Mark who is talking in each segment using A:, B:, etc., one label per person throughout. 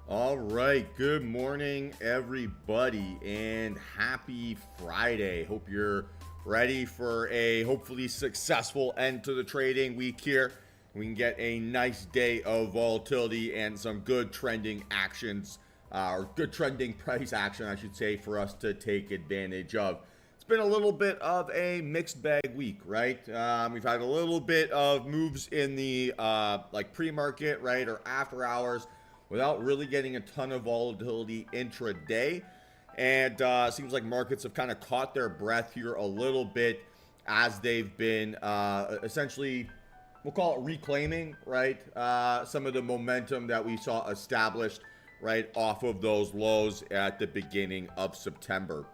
A: All right, good morning, everybody, and happy Friday. Hope you're ready for a hopefully successful end to the trading week here. We can get a nice day of volatility and some good trending actions, or good trending price action, I should say, for us to take advantage of. It's been a little bit of a mixed bag week, right? We've had a little bit of moves in the like pre-market, right, or after hours, without really getting a ton of volatility intraday. And seems like markets have kind of caught their breath here a little bit as they've been essentially, we'll call it reclaiming, right? Some of the momentum that we saw established, right, off of those lows at the beginning of September.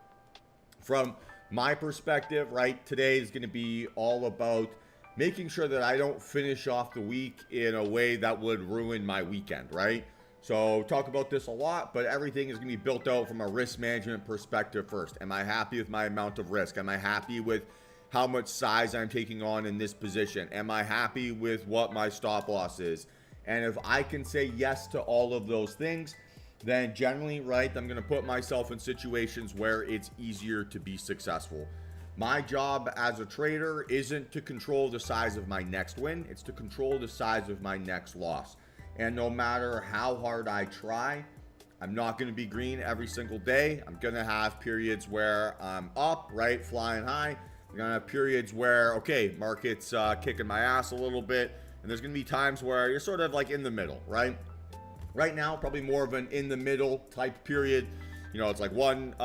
A: From my perspective, right, today is going to be all about making sure that I don't finish off the week in a way that would ruin my weekend, right? So talk about this a lot, but everything is going to be built out from a risk management perspective first. Am I happy with my amount of risk? Am I happy with how much size I'm taking on in this position? Am I happy with what my stop loss is? And if I can say yes to all of those things, then generally, right, I'm going to put myself in situations where it's easier to be successful. My job as a trader isn't to control the size of my next win. It's to control the size of my next loss. And no matter how hard I try, I'm not going to be green every single day. I'm going to have periods where I'm up, right, flying high. I'm going to have periods where, okay, market's kicking my ass a little bit. And there's going to be times where you're sort of like in the middle, right? Right now, probably more of an in the middle type period. You know, it's like one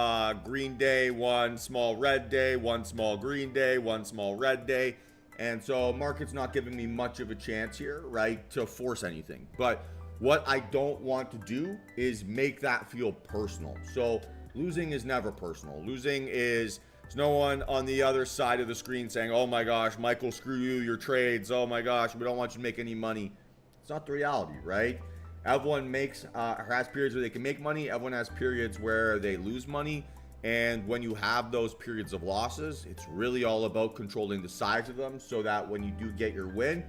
A: green day, one small red day, one small green day, one small red day. And so market's not giving me much of a chance here, right, to force anything. But what I don't want to do is make that feel personal. So losing is never personal. Losing is, there's no one on the other side of the screen saying, oh my gosh, Michael, screw you, your trades. Oh my gosh, we don't want you to make any money. It's not the reality, right? Everyone has periods where they can make money. Everyone has periods where they lose money. And when you have those periods of losses, it's really all about controlling the size of them so that when you do get your win,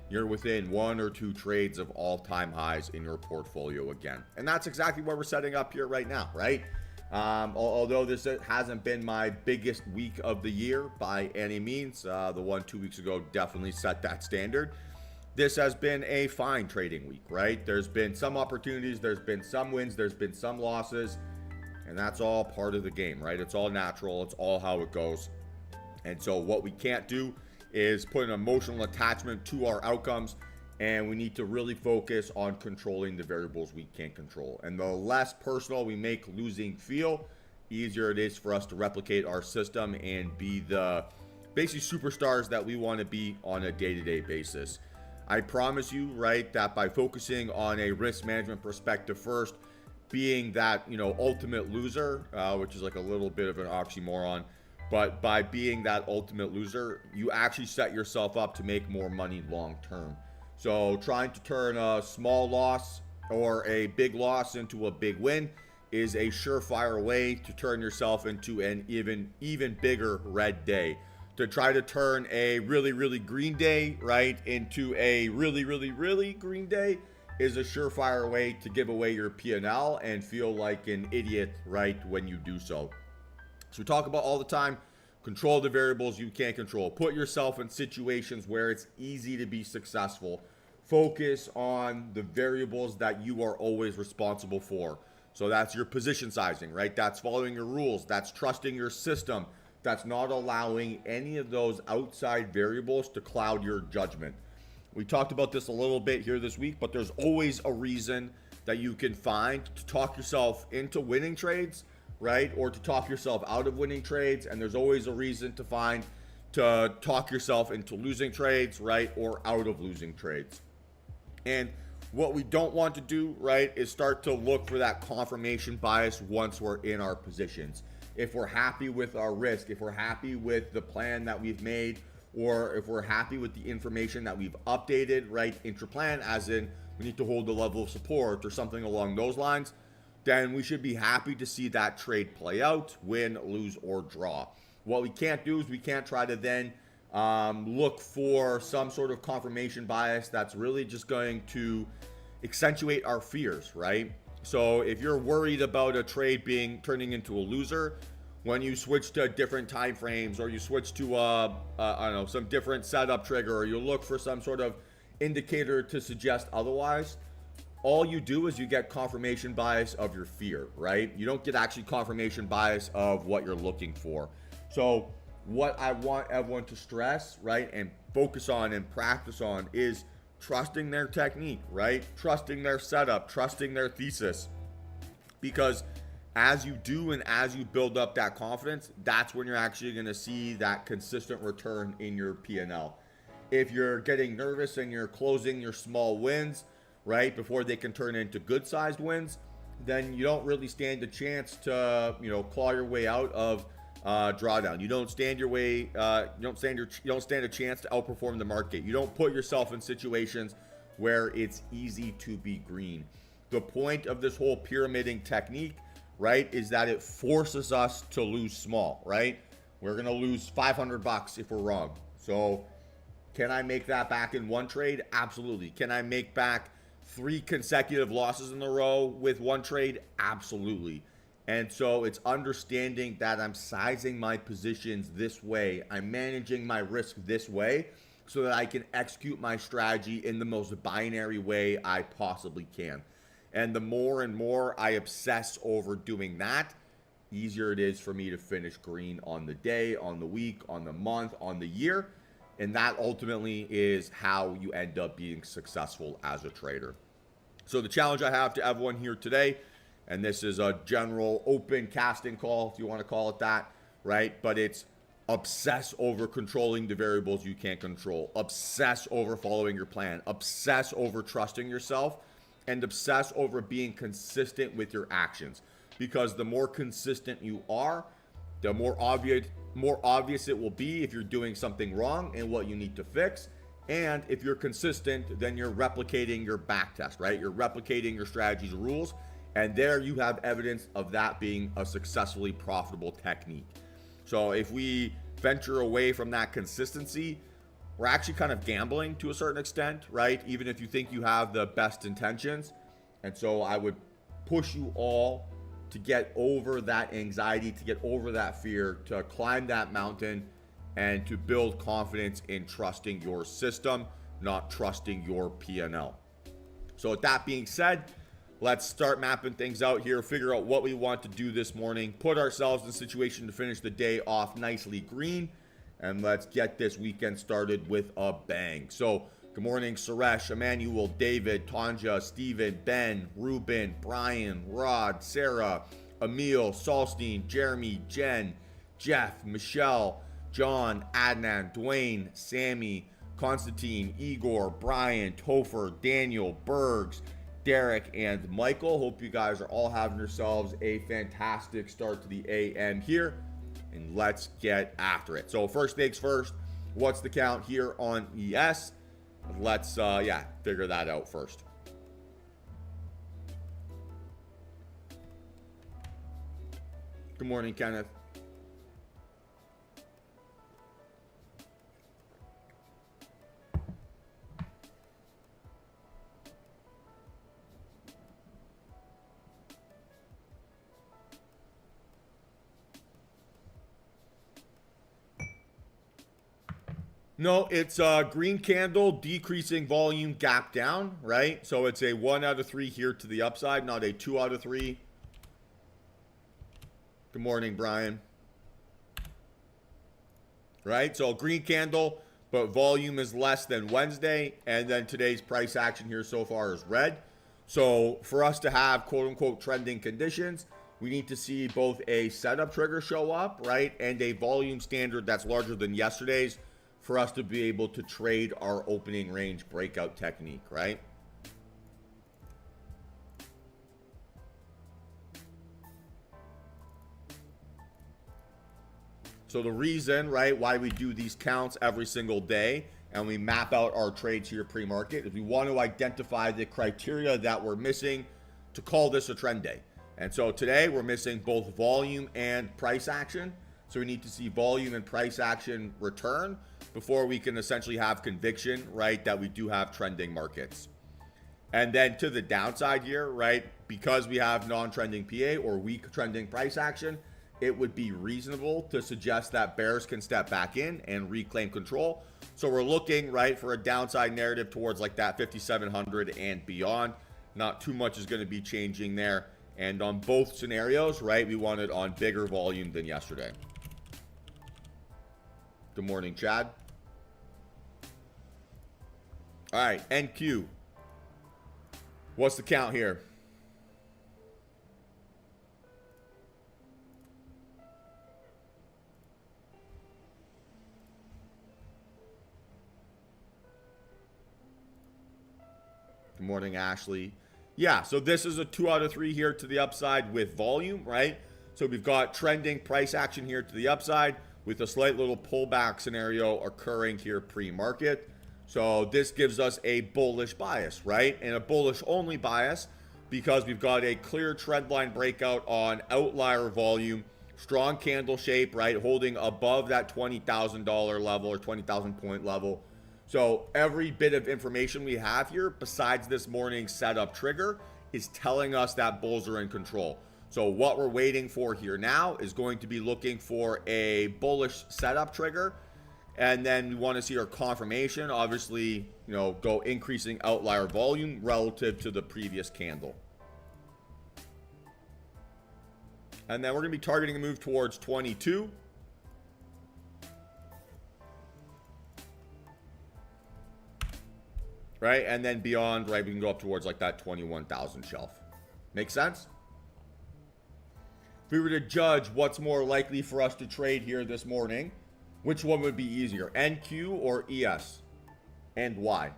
A: you're within one or two trades of all-time highs in your portfolio again. And that's exactly what we're setting up here right now, right? Although this hasn't been my biggest week of the year by any means, the one 2 weeks ago definitely set that standard. This has been a fine trading week, right? There's been some opportunities, there's been some wins, there's been some losses. And that's all part of the game, right? It's all natural. It's all how it goes. And so what we can't do is put an emotional attachment to our outcomes. And we need to really focus on controlling the variables we can't control. And the less personal we make losing feel, easier it is for us to replicate our system and be the basically superstars that we want to be on a day-to-day basis. I promise you, right, that by focusing on a risk management perspective first, being that, you know, ultimate loser, which is like a little bit of an oxymoron, but by being that ultimate loser, you actually set yourself up to make more money long term. So trying to turn a small loss or a big loss into a big win is a surefire way to turn yourself into an even bigger red day. To try to turn a really green day, right, into a really green day is a surefire way to give away your P&L and feel like an idiot, right, when you do so. So we talk about all the time, control the variables you can't control. Put yourself in situations where it's easy to be successful. Focus on the variables that you are always responsible for. So that's your position sizing, right? That's following your rules. That's trusting your system. That's not allowing any of those outside variables to cloud your judgment. We talked about this a little bit here this week, but there's always a reason that you can find to talk yourself into winning trades, right? Or to talk yourself out of winning trades. And there's always a reason to find to talk yourself into losing trades, right? Or out of losing trades. And what we don't want to do, right, is start to look for that confirmation bias once we're in our positions. If we're happy with our risk, if we're happy with the plan that we've made, or if we're happy with the information that we've updated, right, intra-plan, as in we need to hold the level of support or something along those lines, then we should be happy to see that trade play out, win, lose, or draw. What we can't do is we can't try to then look for some sort of confirmation bias that's really just going to accentuate our fears, right? So if you're worried about a trade turning into a loser, when you switch to different time frames, or you switch to I don't know, some different setup trigger, or you look for some sort of indicator to suggest otherwise, all you do is you get confirmation bias of your fear, right? You don't get actually confirmation bias of what you're looking for. So what I want everyone to stress, right, and focus on and practice on is trusting their technique, right? Trusting their setup, trusting their thesis. Because as you do and as you build up that confidence, that's when you're actually going to see that consistent return in your P&L. If you're getting nervous and you're closing your small wins, right, before they can turn into good-sized wins, then you don't really stand a chance to, claw your way out of drawdown. You don't stand your way. You don't stand a chance to outperform the market. You don't put yourself in situations where it's easy to be green. The point of this whole pyramiding technique, right, is that it forces us to lose small, right? We're gonna lose $500 if we're wrong. So, can I make that back in one trade? Absolutely. Can I make back 3 consecutive losses in a row with one trade? Absolutely. And so it's understanding that I'm sizing my positions this way. I'm managing my risk this way so that I can execute my strategy in the most binary way I possibly can. And the more and more I obsess over doing that, easier it is for me to finish green on the day, on the week, on the month, on the year. And that ultimately is how you end up being successful as a trader. So the challenge I have to everyone here today, and this is a general open casting call, if you want to call it that, right? But it's obsess over controlling the variables you can't control. Obsess over following your plan. Obsess over trusting yourself. And obsess over being consistent with your actions. Because the more consistent you are, the more obvious it will be if you're doing something wrong and what you need to fix. And if you're consistent, then you're replicating your back test, right? You're replicating your strategy's rules. And there you have evidence of that being a successfully profitable technique. So if we venture away from that consistency, we're actually kind of gambling to a certain extent, right? Even if you think you have the best intentions. And so I would push you all to get over that anxiety, to get over that fear, to climb that mountain, and to build confidence in trusting your system, not trusting your P&L. So with that being said, let's start mapping things out here, figure out what we want to do this morning, put ourselves in a situation to finish the day off nicely green, and let's get this weekend started with a bang. So good morning, Suresh, Emmanuel, David, Tanja, Steven, Ben, Ruben, Brian, Rod, Sarah, Emil, Salstein, Jeremy, Jen, Jeff, Michelle, John, Adnan, Dwayne, Sammy, Constantine, Igor, Brian, Topher, Daniel, Bergs, Derek, and Michael. Hope you guys are all having yourselves a fantastic start to the AM here, and let's get after it. So first things first, what's the count here on ES? Let's figure that out first. Good morning, Kenneth. No, it's a green candle, decreasing volume, gap down, right? So it's a 1 out of 3 here to the upside, not a 2 out of 3. Good morning, Brian. Right, so green candle, but volume is less than Wednesday, and then today's price action here so far is red. So for us to have quote-unquote trending conditions, we need to see both a setup trigger show up, right, and a volume standard that's larger than yesterday's, for us to be able to trade our opening range breakout technique, right? So the reason, right, why we do these counts every single day and we map out our trades here pre-market is we want to identify the criteria that we're missing to call this a trend day. And so today we're missing both volume and price action. So we need to see volume and price action return before we can essentially have conviction, right, that we do have trending markets. And then to the downside here, right, because we have non-trending PA or weak trending price action, it would be reasonable to suggest that bears can step back in and reclaim control. So we're looking, right, for a downside narrative towards like that 5,700 and beyond. Not too much is going to be changing there. And on both scenarios, right, we want it on bigger volume than yesterday. Good morning, Chad. All right, NQ. What's the count here? Good morning, Ashley. Yeah, so this is a 2 out of 3 here to the upside with volume, right? So we've got trending price action here to the upside with a slight little pullback scenario occurring here pre-market. So this gives us a bullish bias, right? And a bullish only bias because we've got a clear trend line breakout on outlier volume, strong candle shape, right? Holding above that $20,000 level or 20,000 point level. So every bit of information we have here, besides this morning's setup trigger, is telling us that bulls are in control. So what we're waiting for here now is going to be looking for a bullish setup trigger. And then we want to see our confirmation, obviously, you know, go increasing outlier volume relative to the previous candle. And then we're going to be targeting a move towards 22. Right, and then beyond, right, we can go up towards like that 21,000 shelf. Make sense? If we were to judge what's more likely for us to trade here this morning, which one would be easier, NQ or ES? And why?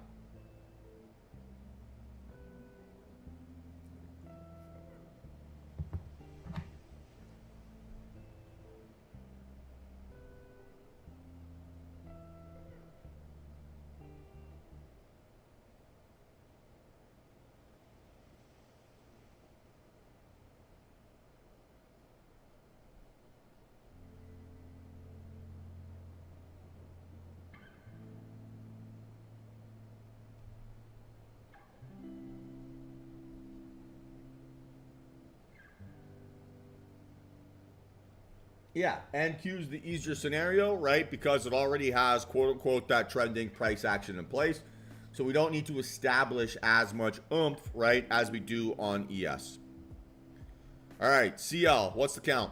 A: Yeah, NQ is the easier scenario, right? Because it already has, quote unquote, that trending price action in place. So we don't need to establish as much oomph, right, as we do on ES. All right, CL, what's the count?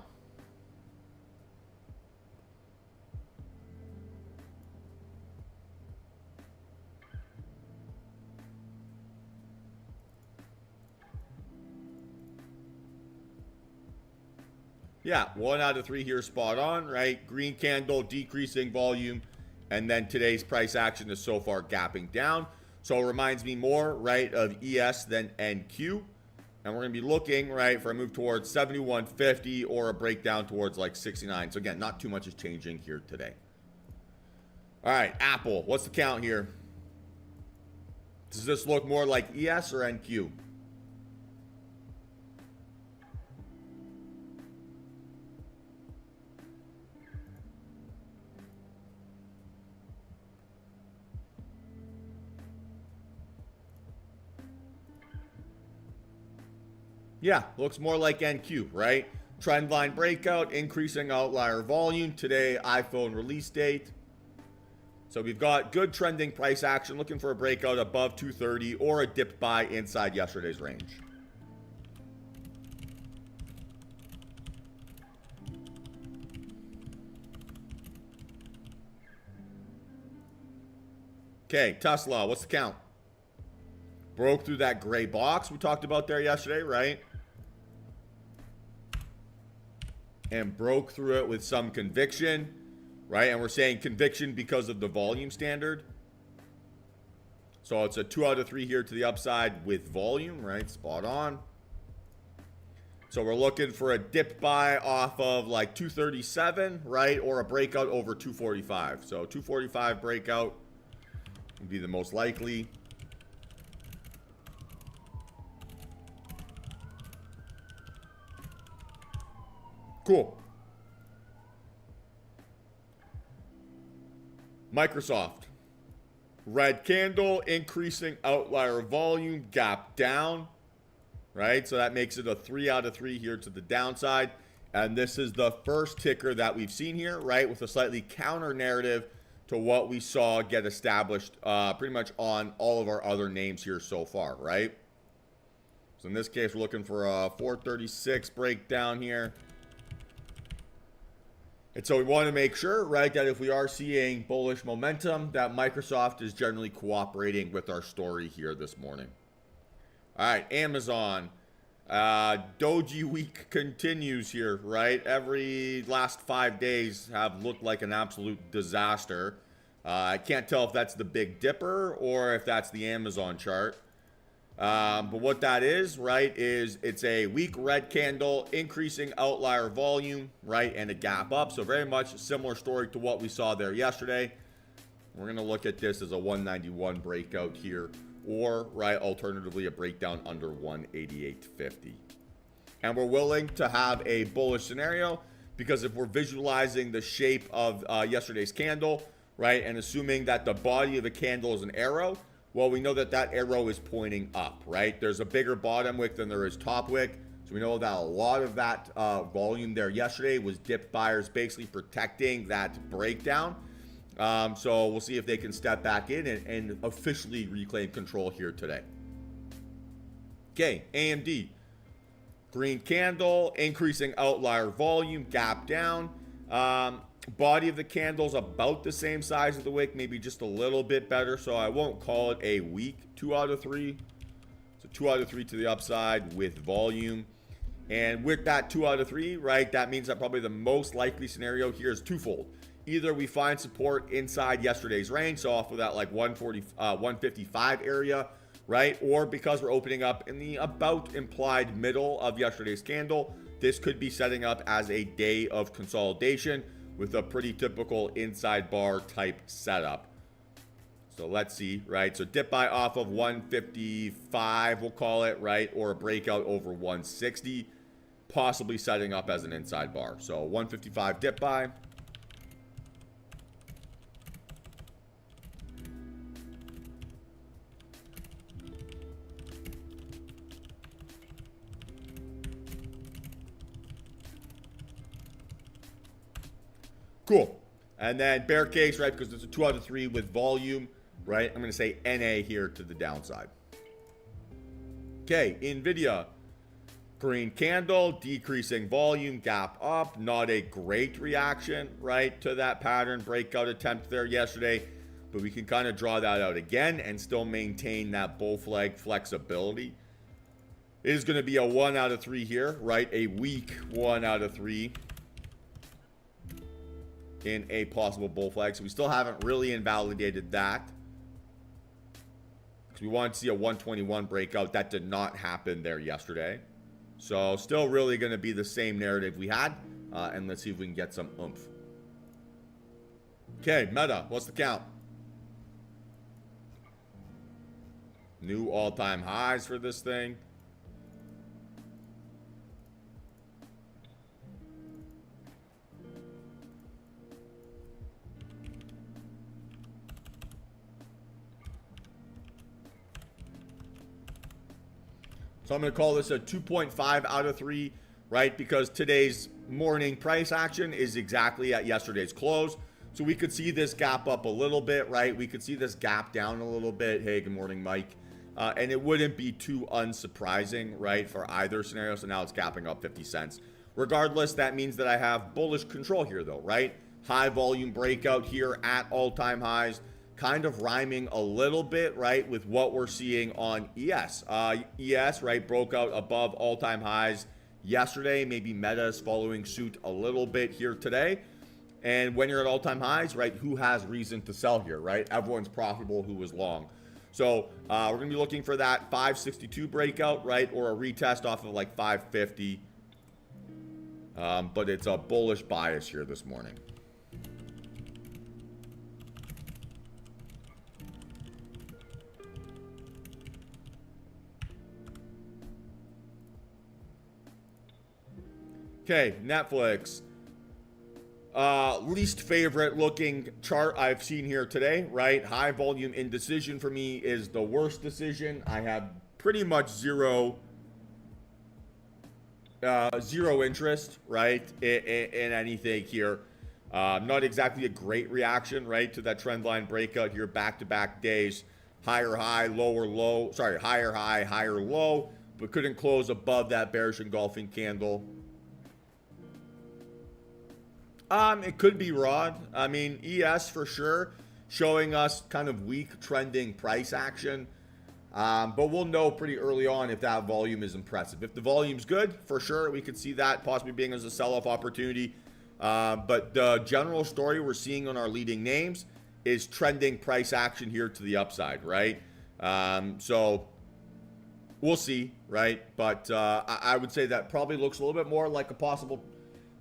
A: Yeah, 1 out of 3 here spot on, right? Green candle, decreasing volume, and then today's price action is so far gapping down. So it reminds me more, right, of ES than NQ. And we're going to be looking, right, for a move towards 71.50 or a breakdown towards like 69. So again, not too much is changing here today. All right, Apple, what's the count here? Does this look more like ES or NQ? Yeah, looks more like NQ, right? Trend line breakout, increasing outlier volume. Today, iPhone release date. So we've got good trending price action, looking for a breakout above 230 or a dip buy inside yesterday's range. Okay, Tesla, what's the count? Broke through that gray box we talked about there yesterday, right? And broke through it with some conviction, right? And we're saying conviction because of the volume standard. So it's a 2 out of 3 here to the upside with volume, right? Spot on. So we're looking for a dip buy off of like 237, right? Or a breakout over 245. So 245 breakout would be the most likely. Cool. Microsoft. Red candle, increasing outlier volume, gap down, right? So that makes it a 3 out of 3 here to the downside. And this is the first ticker that we've seen here, right? With a slightly counter narrative to what we saw get established pretty much on all of our other names here so far, right? So in this case, we're looking for a 436 breakdown here. And so we want to make sure, right, that if we are seeing bullish momentum, that Microsoft is generally cooperating with our story here this morning. All right, Amazon. Doji week continues here, right? Every last 5 days have looked like an absolute disaster. I can't tell if that's the Big Dipper or if that's the Amazon chart. But what that is, right, is it's a weak red candle, increasing outlier volume, right, and a gap up. So very much a similar story to what we saw there yesterday. We're going to look at this as a 191 breakout here, or, right, alternatively, a breakdown under 188.50. And we're willing to have a bullish scenario because if we're visualizing the shape of yesterday's candle, right, and assuming that the body of the candle is an arrow, well, we know that that arrow is pointing up, right? There's a bigger bottom wick than there is top wick. So we know that a lot of that volume there yesterday was dip buyers basically protecting that breakdown. So we'll see if they can step back in and officially reclaim control here today. Okay, AMD. Green candle, increasing outlier volume, gap down. Body of the candle's about the same size of the wick, maybe just a little bit better, so I won't call it a weak 2 out of 3. So 2 out of 3 to the upside with volume. And with that 2 out of 3, right, that means that probably the most likely scenario here is twofold. Either we find support inside yesterday's range, so off of that like 155 area, right? Or because we're opening up in the about implied middle of yesterday's candle, this could be setting up as a day of consolidation with a pretty typical inside bar type setup. So let's see, right? So dip buy off of 155, we'll call it, right? Or a breakout over 160, possibly setting up as an inside bar. So 155 dip buy. Cool. And then bear case, right, because it's a 2 out of 3 with volume, right? I'm going to say NA here to the downside. Okay, NVIDIA. Green candle, decreasing volume, gap up. Not a great reaction, right, to that pattern breakout attempt there yesterday. But we can kind of draw that out again and still maintain that bull flag flexibility. It is going to be a 1 out of 3 here, right? A weak 1 out of 3. In a possible bull flag. So we still haven't really invalidated that. Because we wanted to see a 121 breakout. That did not happen there yesterday. So still really going to be the same narrative we had. And let's see if we can get some oomph. Okay, Meta. What's the count? New all-time highs for this thing. So I'm going to call this a 2.5 out of 3, right? Because today's morning price action is exactly at yesterday's close. So we could see this gap up a little bit, right? We could see this gap down a little bit. Hey, good morning, Mike. And it wouldn't be too unsurprising, right, for either scenario. So now it's gapping up 50 cents. Regardless, that means that I have bullish control here, though, right? High volume breakout here at all-time highs. Kind of rhyming a little bit, right, with what we're seeing on ES. ES, right, broke out above all-time highs yesterday. Maybe Meta is following suit a little bit here today. And when you're at all-time highs, right, who has reason to sell here, right? Everyone's profitable who was long. So we're going to be looking for that 562 breakout, right, or a retest off of like 550. But it's a bullish bias here this morning. Okay, Netflix. Least favorite looking chart I've seen here today, right? High volume indecision for me is the worst decision. I have pretty much zero interest, right, in anything here. Not exactly a great reaction, right, to that trend line breakout here, back-to-back days. Higher high, lower low. Sorry, higher high, higher low, but couldn't close above that bearish engulfing candle. It could be Rod. I mean, ES for sure, showing us kind of weak trending price action. But we'll know pretty early on if that volume is impressive. If the volume's good, for sure, we could see that possibly being as a sell-off opportunity. But the general story we're seeing on our leading names is trending price action here to the upside, right? So we'll see, right? But I would say that probably looks a little bit more like a possible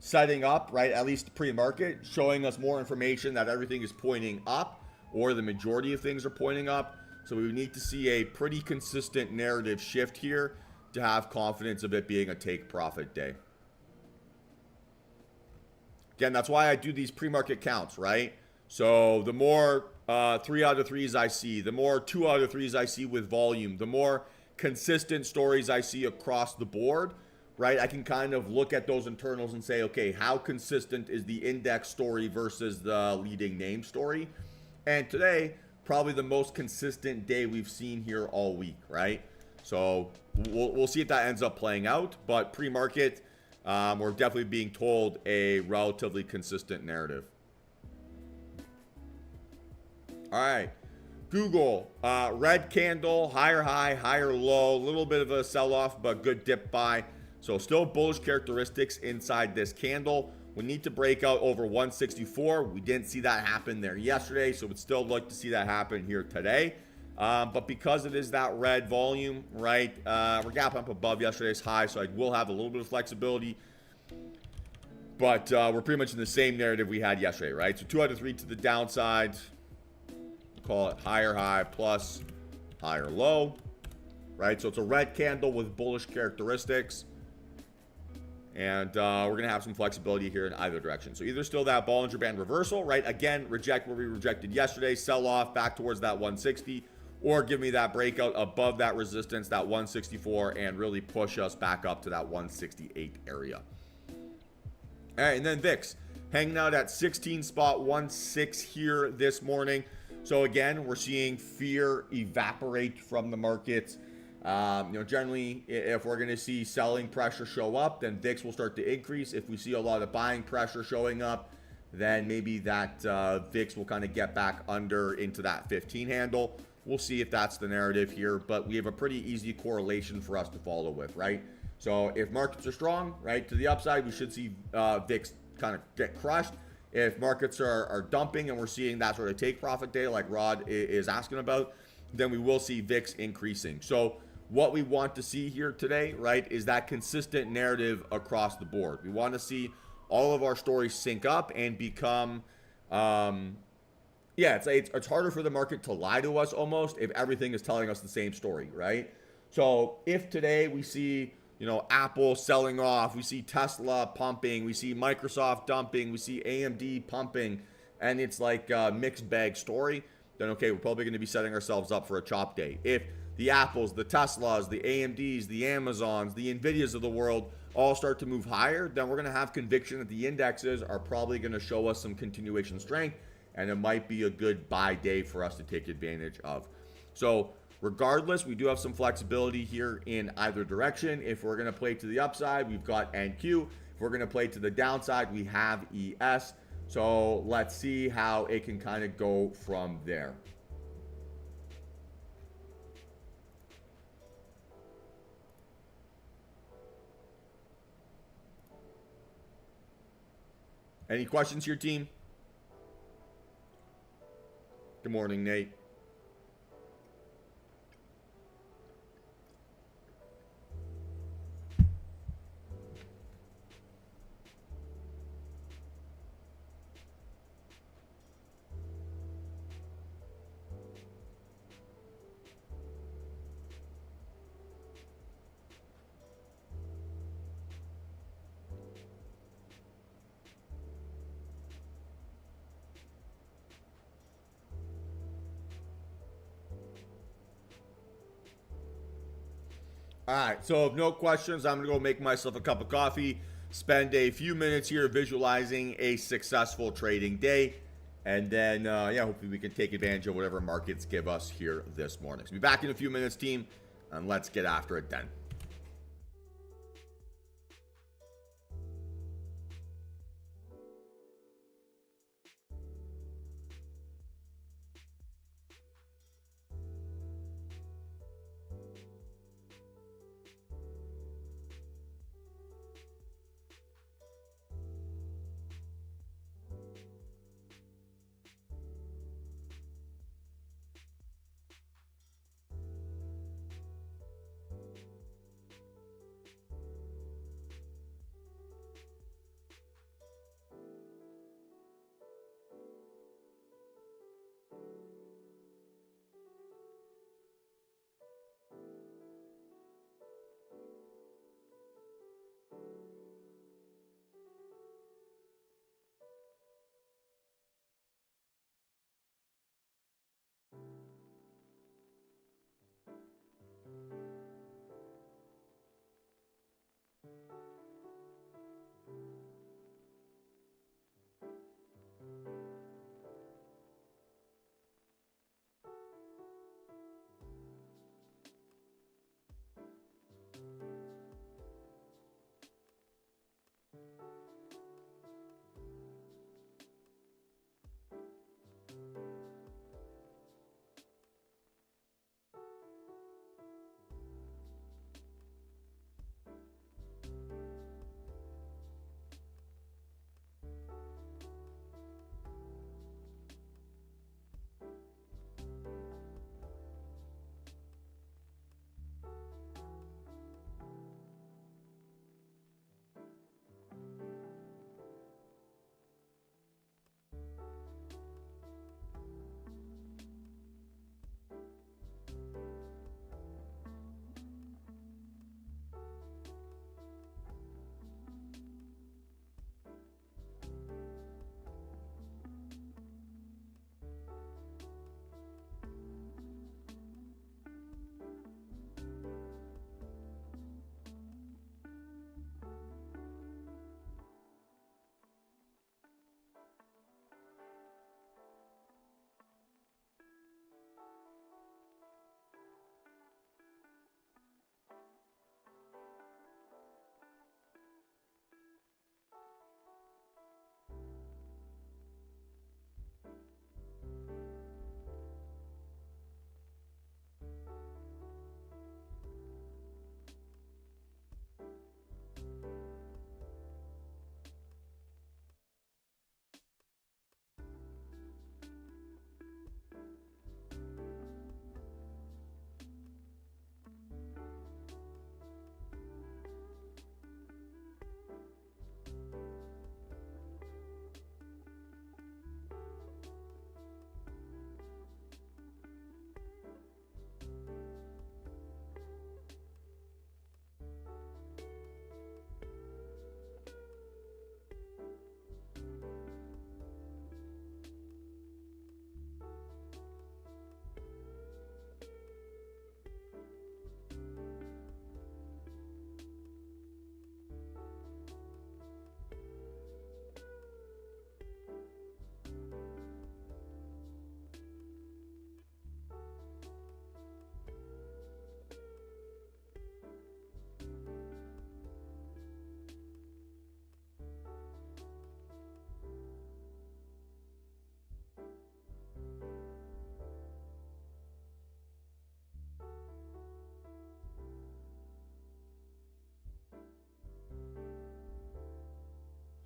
A: setting up, right? At least pre-market, showing us more information that everything is pointing up, or the majority of things are pointing up. So we need to see a pretty consistent narrative shift here to have confidence of it being a take profit day. Again, that's why I do these pre-market counts, right? So the more 3 out of 3s I see, the more 2 out of 3s I see with volume, the more consistent stories I see across the board, right? I can kind of look at those internals and say, okay, how consistent is the index story versus the leading name story? And today, probably the most consistent day we've seen here all week, right? So we'll see if that ends up playing out. But pre-market, we're definitely being told a relatively consistent narrative. All right. Google, red candle, higher high, higher low, a little bit of a sell-off, but good dip buy. So still bullish characteristics inside this candle. We need to break out over 164. We didn't see that happen there yesterday, so we'd still like to see that happen here today. But because it is that red volume, right, we're gapping up above yesterday's high, so I will have a little bit of flexibility. But we're pretty much in the same narrative we had yesterday, right? So 2 out of 3 to the downside. Call it higher high plus higher low, right? So it's a red candle with bullish characteristics. And we're going to have some flexibility here in either direction. So either still that Bollinger Band reversal, right? Again, reject where we rejected yesterday, sell off back towards that 160, or give me that breakout above that resistance, that 164, and really push us back up to that 168 area. All right, and then VIX, hanging out at 16.16 here this morning. So again, we're seeing fear evaporate from the markets. Generally, if we're going to see selling pressure show up, then VIX will start to increase. If we see a lot of buying pressure showing up, then maybe that VIX will kind of get back under into that 15 handle. We'll see if that's the narrative here, but we have a pretty easy correlation for us to follow with, right? So if markets are strong, right, to the upside, we should see VIX kind of get crushed. If markets are dumping and we're seeing that sort of take profit day like Rod is asking about, then we will see VIX increasing. So what we want to see here today, right, is that consistent narrative across the board. We want to see all of our stories sync up and become, it's harder for the market to lie to us almost if everything is telling us the same story, right? So if today we see, Apple selling off, we see Tesla pumping, we see Microsoft dumping, we see AMD pumping, and it's like a mixed bag story, then okay, we're probably going to be setting ourselves up for a chop day. If the Apples, the Teslas, the AMDs, the Amazons, the Nvidias of the world all start to move higher, then we're going to have conviction that the indexes are probably going to show us some continuation strength, and it might be a good buy day for us to take advantage of. So regardless, we do have some flexibility here in either direction. If we're going to play to the upside, we've got NQ. If we're going to play to the downside, we have ES. So let's see how it can kind of go from there. Any questions here, team? Good morning, Nate. All right, so if no questions, I'm gonna go make myself a cup of coffee, spend a few minutes here visualizing a successful trading day, and then yeah, hopefully we can take advantage of whatever markets give us here this morning. So be back in a few minutes, team, and let's get after it then.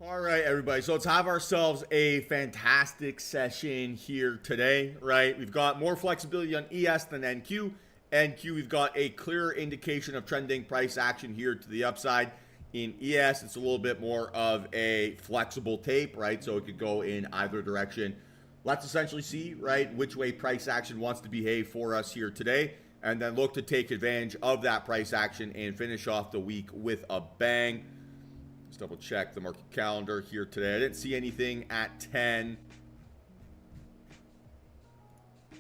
A: All right, everybody. So let's have ourselves a fantastic session here today, right? We've got more flexibility on ES than NQ. NQ, we've got a clearer indication of trending price action here to the upside. In ES, it's a little bit more of a flexible tape, right? So it could go in either direction. Let's essentially see, right, which way price action wants to behave for us here today, and then look to take advantage of that price action and finish off the week with a bang. Let's double check the market calendar here today. I didn't see anything at 10. So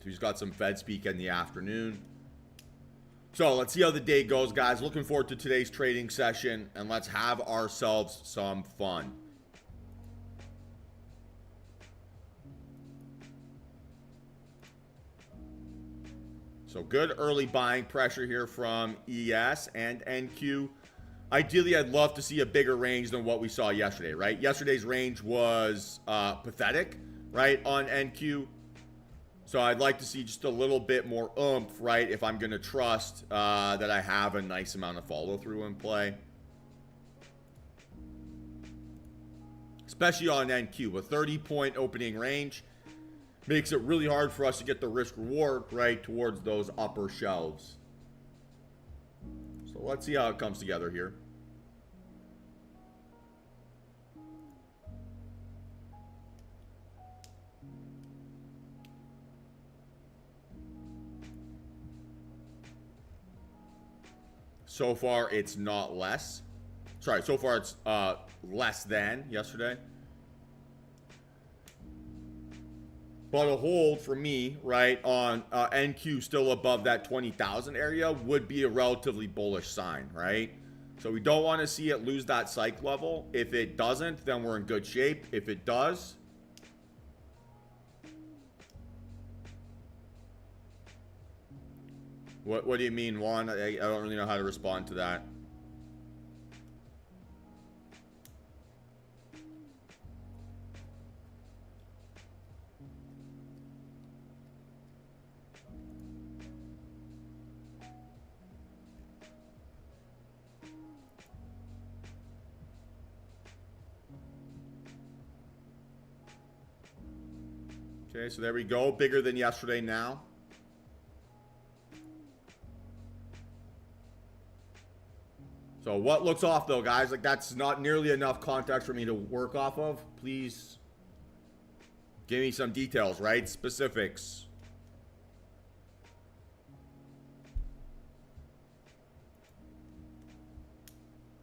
A: he's got some Fed speak in the afternoon. So let's see how the day goes, guys. Looking forward to today's trading session, and let's have ourselves some fun. So good early buying pressure here from ES and NQ. Ideally, I'd love to see a bigger range than what we saw yesterday, right? Yesterday's range was pathetic, right, on NQ. So I'd like to see just a little bit more oomph, right, if I'm going to trust that I have a nice amount of follow-through in play. Especially on NQ. A 30-point opening range makes it really hard for us to get the risk-reward, right, towards those upper shelves. So let's see how it comes together here. So far, it's not less. Sorry, so far it's less than yesterday. But a hold for me, right, on NQ still above that 20,000 area would be a relatively bullish sign, right? So we don't want to see it lose that psych level. If it doesn't, then we're in good shape. If it does, what do you mean, Juan? I don't really know how to respond to that. Okay, so there we go. Bigger than yesterday now. So what looks off though, guys? Like that's not nearly enough context for me to work off of. Please give me some details, right? Specifics.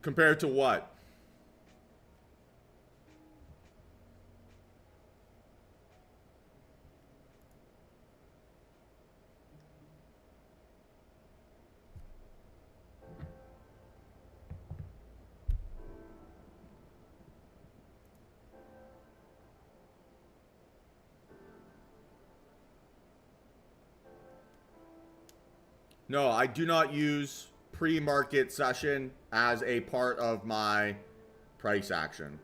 A: Compared to what? No, I do not use pre-market session as a part of my price action.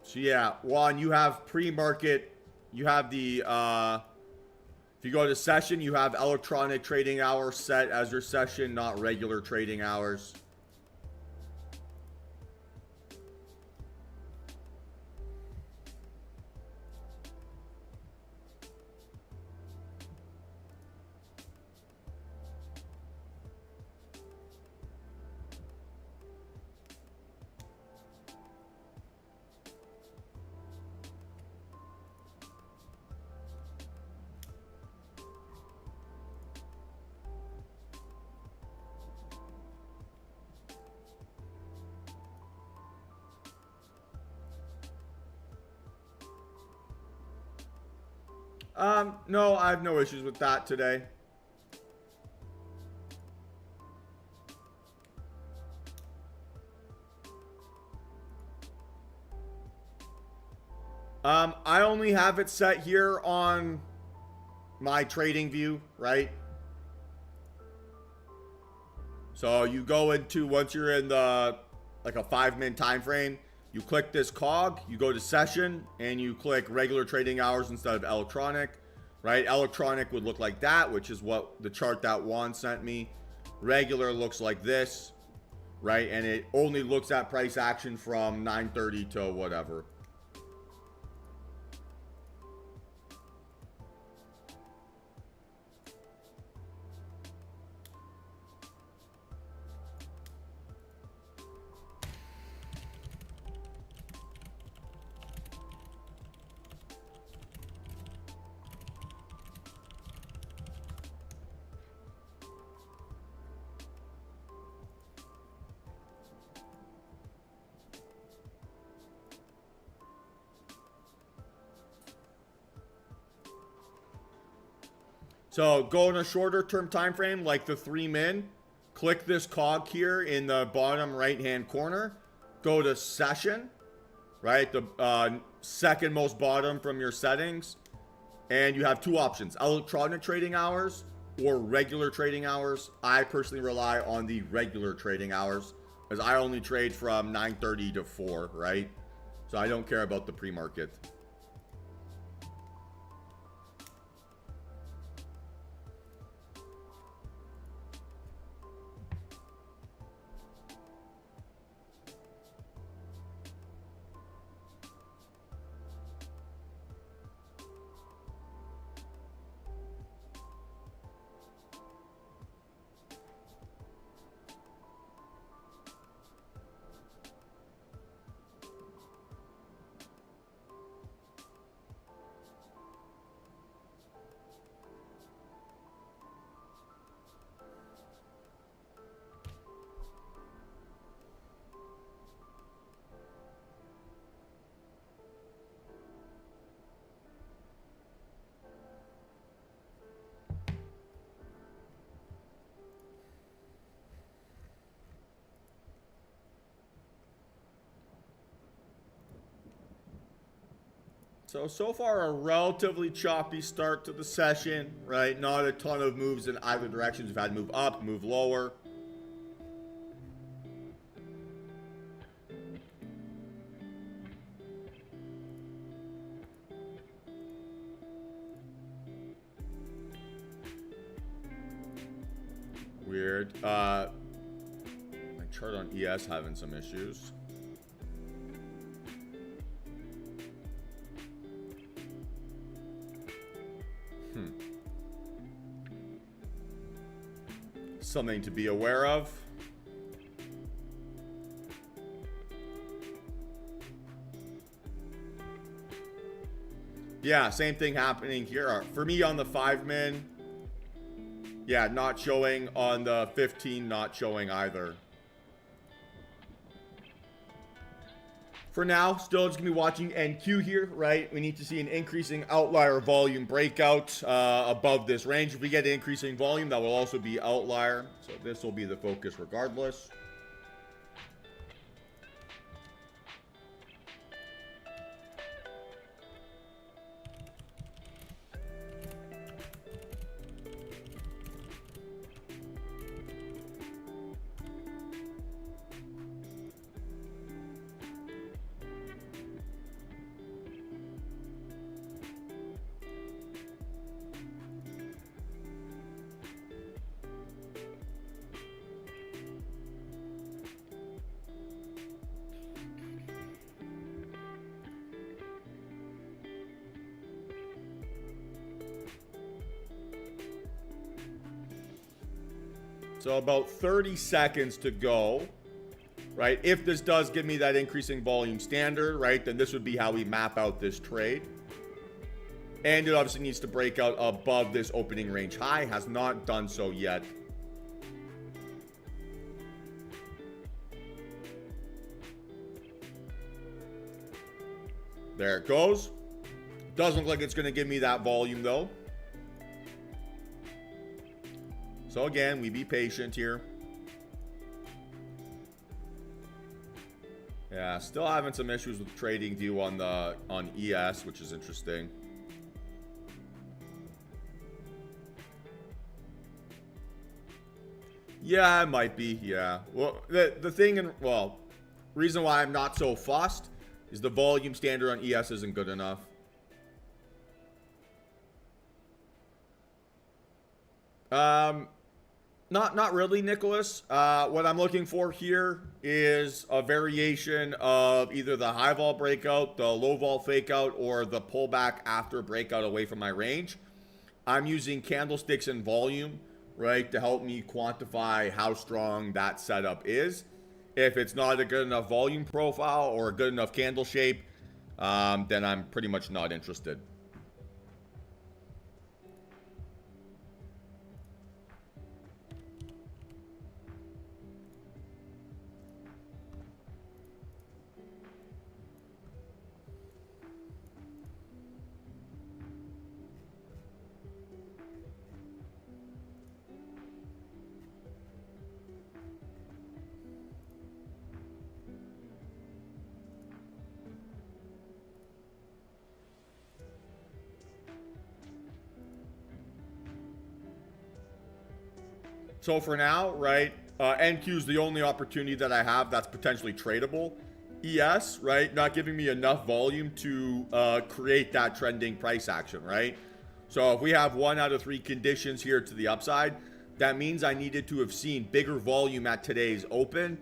A: So yeah, Juan, you have pre-market, you have the, if you go to session, you have electronic trading hours set as your session, not regular trading hours. No, I have no issues with that today. I only have it set here on my trading view, right? So you go into, once you're in the, like a 5-minute time frame, you click this cog, you go to session, and you click regular trading hours instead of electronic, right? Electronic would look like that, which is what the chart that Juan sent me. Regular looks like this, right? And it only looks at price action from 9:30 to whatever. So go in a shorter term time frame, like the 3 min. Click this cog here in the bottom right hand corner. Go to session, right? The second most bottom from your settings. And you have two options: electronic trading hours or regular trading hours. I personally rely on the regular trading hours, as I only trade from 9:30 to 4, right? So I don't care about the pre-market. So far, a relatively choppy start to the session, right? Not a ton of moves in either direction. We've had to move up, move lower. Weird. My chart on ES having some issues. Something to be aware of. Yeah, same thing happening here. For me on the 5 min, yeah, not showing. On the 15, not showing either. For now, still just gonna be watching NQ here, right? We need to see an increasing outlier volume breakout above this range. If we get increasing volume, that will also be outlier. So this will be the focus regardless. So about 30 seconds to go, right? If this does give me that increasing volume standard, right, then this would be how we map out this trade. And it obviously needs to break out above this opening range high. Has not done so yet. There it goes. Doesn't look like it's going to give me that volume though. So again, we be patient here. Yeah, still having some issues with trading view on ES, which is interesting. Yeah, it might be. Yeah. Well, the thing, reason why I'm not so fussed is the volume standard on ES isn't good enough. Not really, Nicholas. What I'm looking for here is a variation of either the high vol breakout, the low vol fake out, or the pullback after breakout away from my range. I'm using candlesticks and volume, right, to help me quantify how strong that setup is. If it's not a good enough volume profile or a good enough candle shape, then I'm pretty much not interested. So for now, right, NQ is the only opportunity that I have that's potentially tradable. ES, right, not giving me enough volume to create that trending price action, right? So if we have 1 out of 3 conditions here to the upside, that means I needed to have seen bigger volume at today's open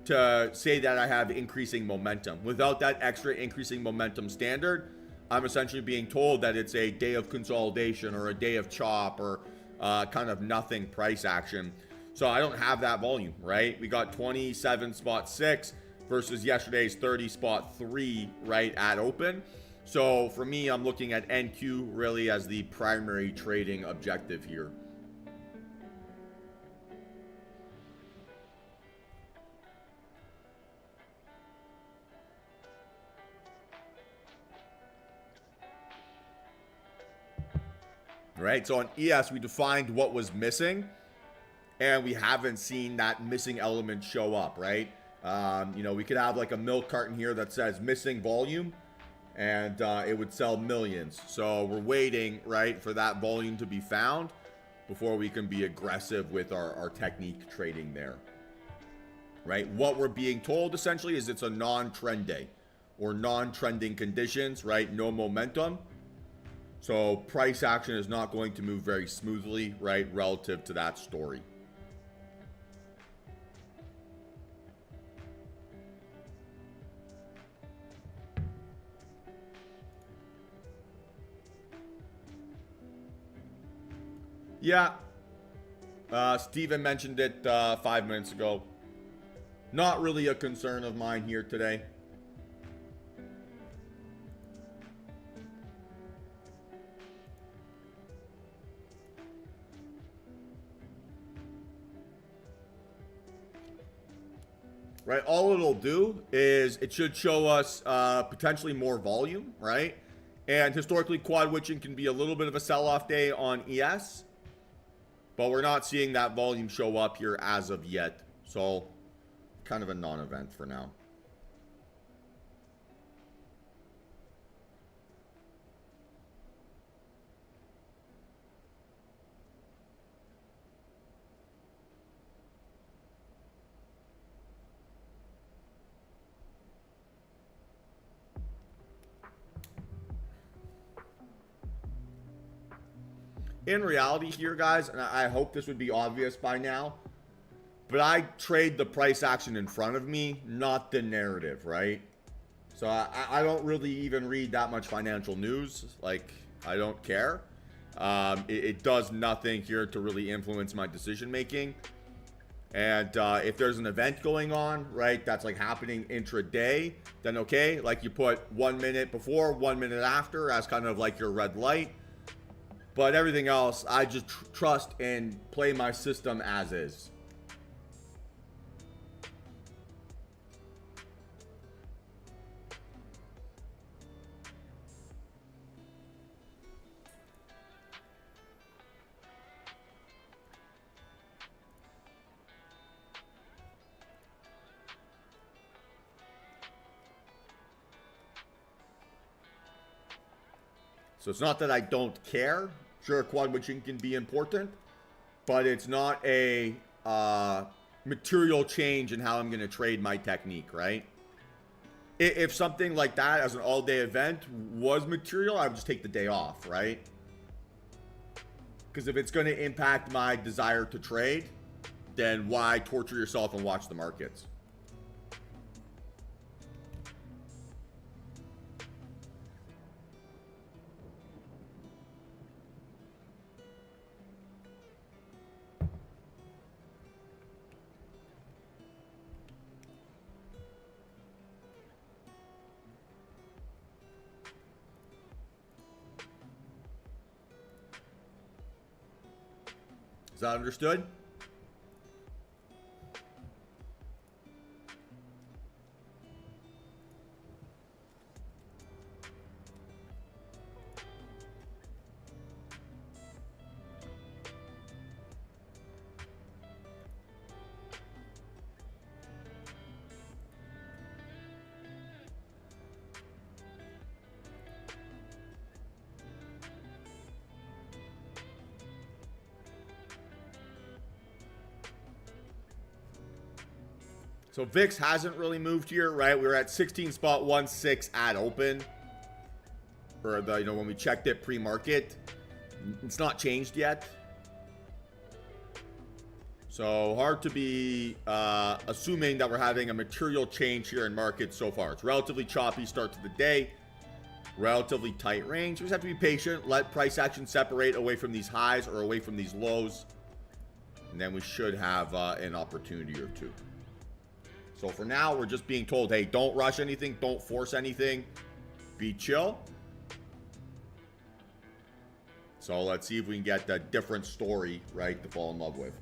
A: to say that I have increasing momentum. Without that extra increasing momentum standard, I'm essentially being told that it's a day of consolidation or a day of chop or kind of nothing price action. So I don't have that volume, right? We got 27.6 versus yesterday's 30.3 right at open. So for me, I'm looking at NQ really as the primary trading objective here. Right, so on ES, we defined what was missing, and we haven't seen that missing element show up, right? You know, we could have like a milk carton here that says missing volume, and it would sell millions. So we're waiting, right, for that volume to be found before we can be aggressive with our technique trading there, right? What we're being told essentially is it's a non-trend day or non-trending conditions, right? No momentum. So price action is not going to move very smoothly, right, relative to that story. Yeah, Steven mentioned it 5 minutes ago. Not really a concern of mine here today. Right, all it'll do is it should show us potentially more volume, right? And historically, quad witching can be a little bit of a sell-off day on ES, but we're not seeing that volume show up here as of yet. So, kind of a non-event for now. In reality here, guys, and I hope this would be obvious by now, but I trade the price action in front of me, not the narrative, right? So I don't really even read that much financial news. Like, I don't care. It does nothing here to really influence my decision making. And if there's an event going on, right, that's like happening intraday, then okay, like you put 1 minute before, 1 minute after as kind of like your red light. But everything else, I just trust and play my system as is. So it's not that I don't care. Sure, quad witching can be important, but it's not a material change in how I'm going to trade my technique, right? If something like that as an all-day event was material, I would just take the day off, right? Because if it's going to impact my desire to trade, then why torture yourself and watch the markets? Is that understood? So VIX hasn't really moved here, right? We were at 16.16 at open. Or the, when we checked it pre-market. It's not changed yet. So hard to be assuming that we're having a material change here in markets so far. It's relatively choppy start to the day. Relatively tight range. We just have to be patient. Let price action separate away from these highs or away from these lows. And then we should have an opportunity or two. So for now, we're just being told, hey, don't rush anything. Don't force anything. Be chill. So let's see if we can get a different story, right, to fall in love with.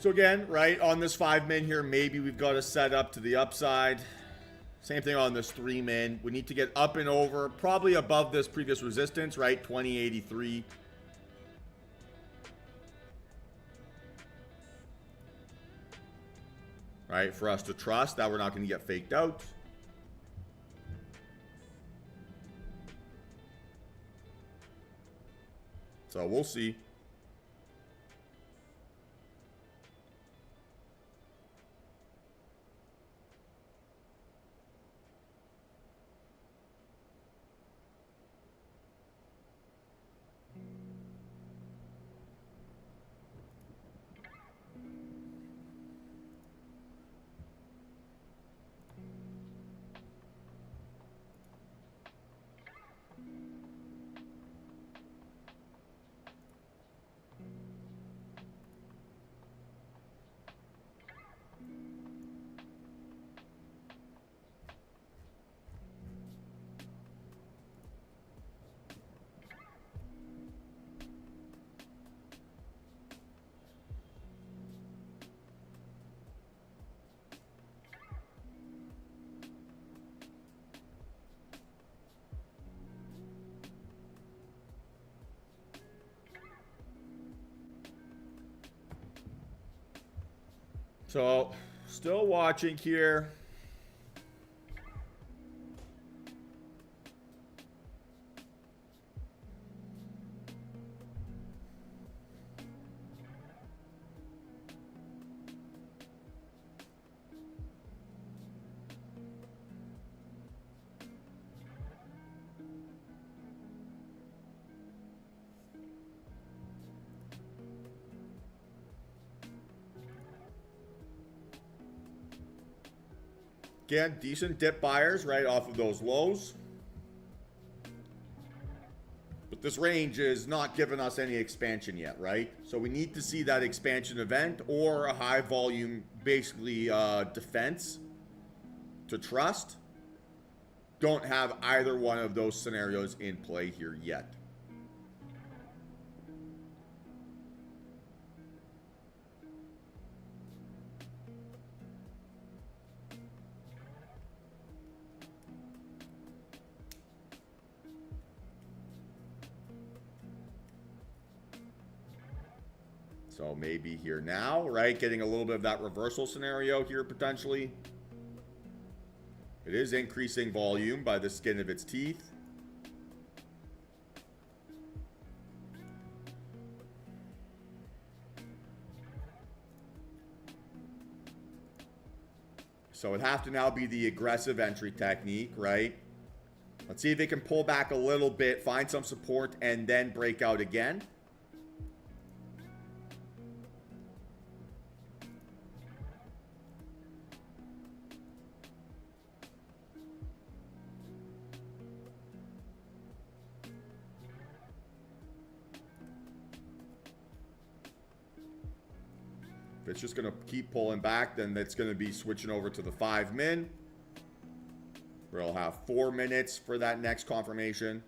A: So again, right, on this 5-min here, maybe we've got to set up to the upside. Same thing on this 3-min. We need to get up and over, probably above this previous resistance, right, 2083. Right, for us to trust that we're not going to get faked out. So we'll see. So, still watching here. Again, decent dip buyers right off of those lows. But this range is not giving us any expansion yet, right? So we need to see that expansion event or a high volume, basically defense to trust. don't have either one of those scenarios in play here yet. So maybe here now, right? Getting a little bit of that reversal scenario here potentially. It is increasing volume by the skin of its teeth. So it'd have to now be the aggressive entry technique, right? Let's see if it can pull back a little bit, find some support, and then break out again. If it's just going to keep pulling back, then it's going to be switching over to the 5 min. We'll have 4 minutes for that next confirmation.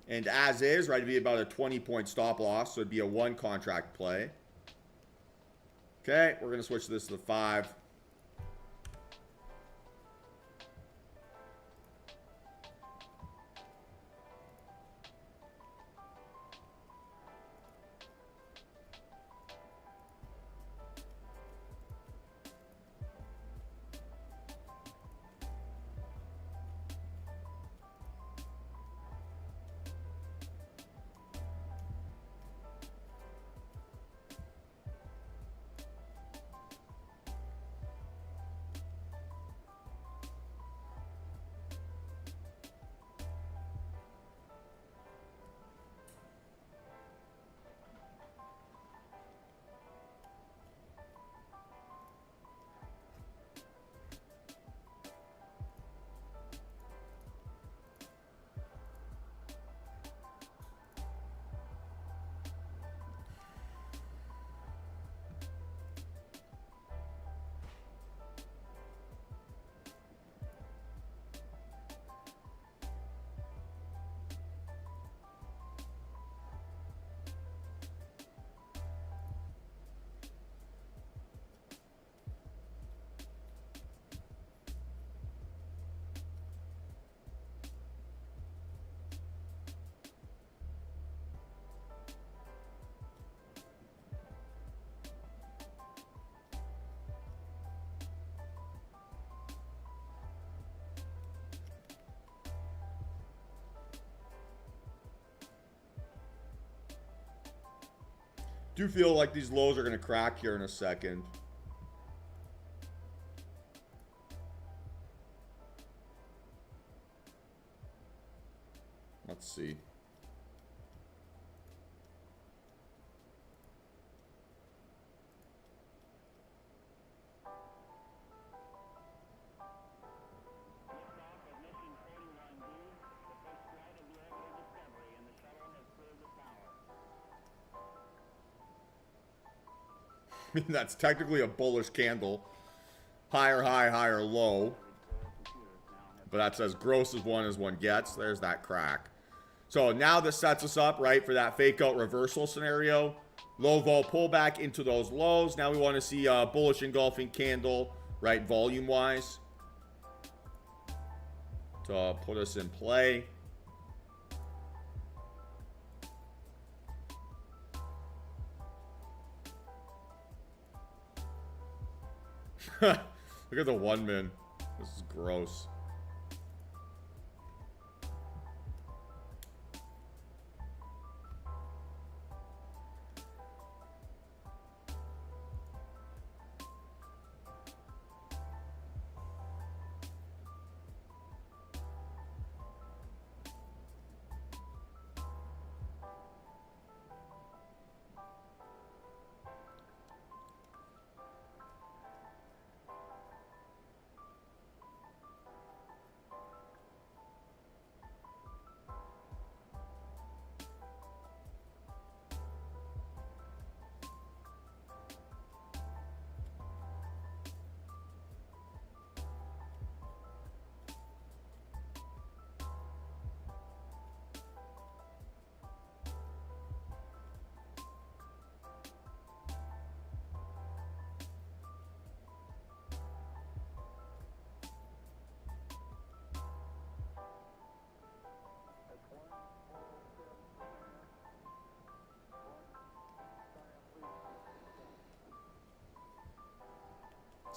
A: And as is, right, it'd be about a 20-point stop loss, so it'd be a 1 contract play. Okay, we're going to switch this to the 5. Do feel like these lows are going to crack here in a second. Let's see. I mean, that's technically a bullish candle. Higher high, higher low. But that's as gross as one gets. There's that crack. So now this sets us up, right, for that fake out reversal scenario. Low vol pullback into those lows. Now we want to see a bullish engulfing candle, right, volume-wise, to put us in play. Look at the 1 min. This is gross.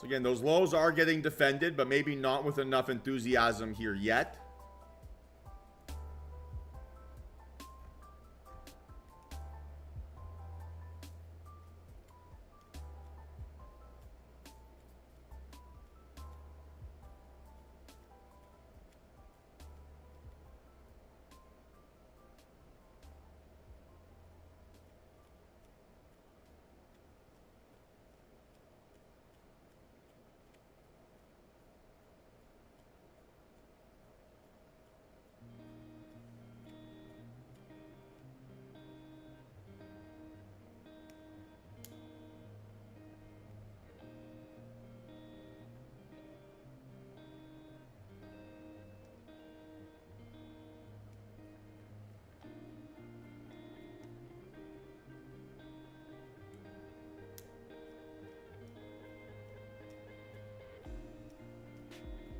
A: So again, those lows are getting defended, but maybe not with enough enthusiasm here yet.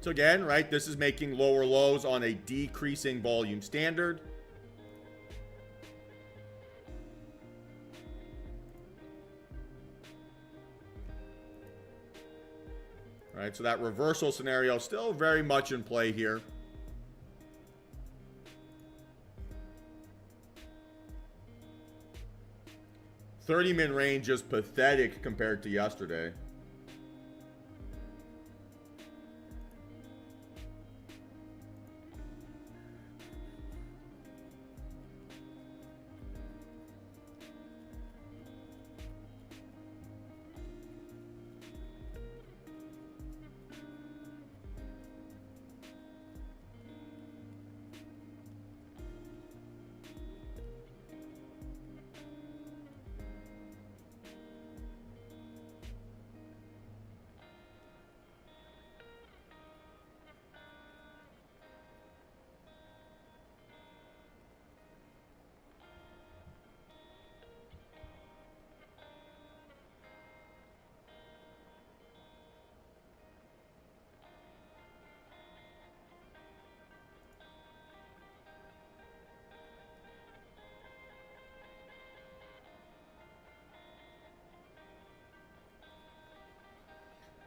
A: So again, right, this is making lower lows on a decreasing volume standard. Right, so that reversal scenario still very much in play here. $30-min range is pathetic compared to yesterday.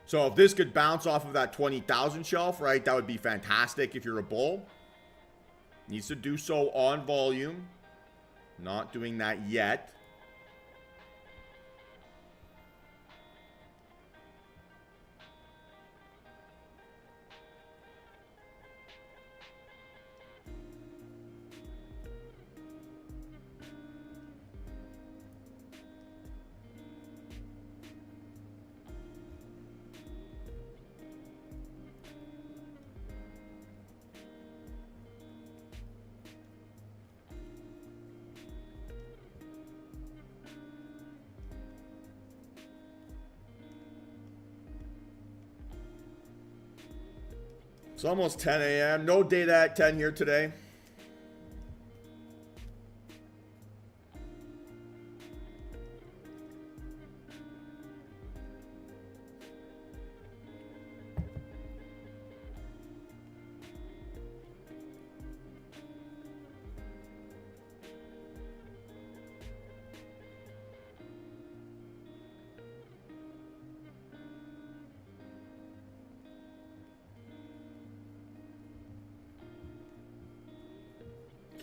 A: So if this could bounce off of that 20,000 shelf, right, that would be fantastic if you're a bull. Needs to do so on volume. Not doing that yet. It's almost 10 a.m. No data at 10 here today.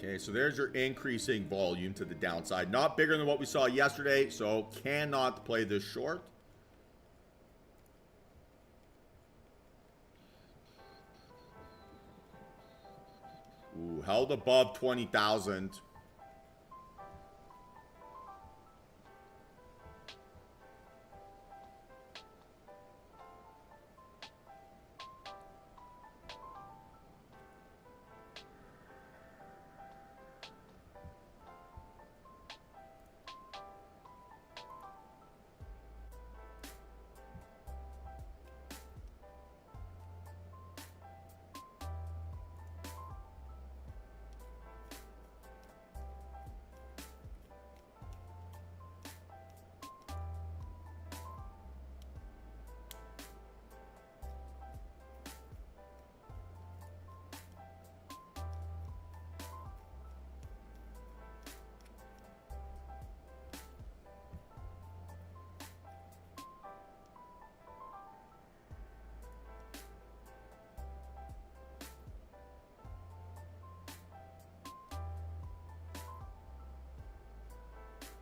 A: Okay, so there's your increasing volume to the downside. Not bigger than what we saw yesterday, so cannot play this short. Ooh, held above 20,000.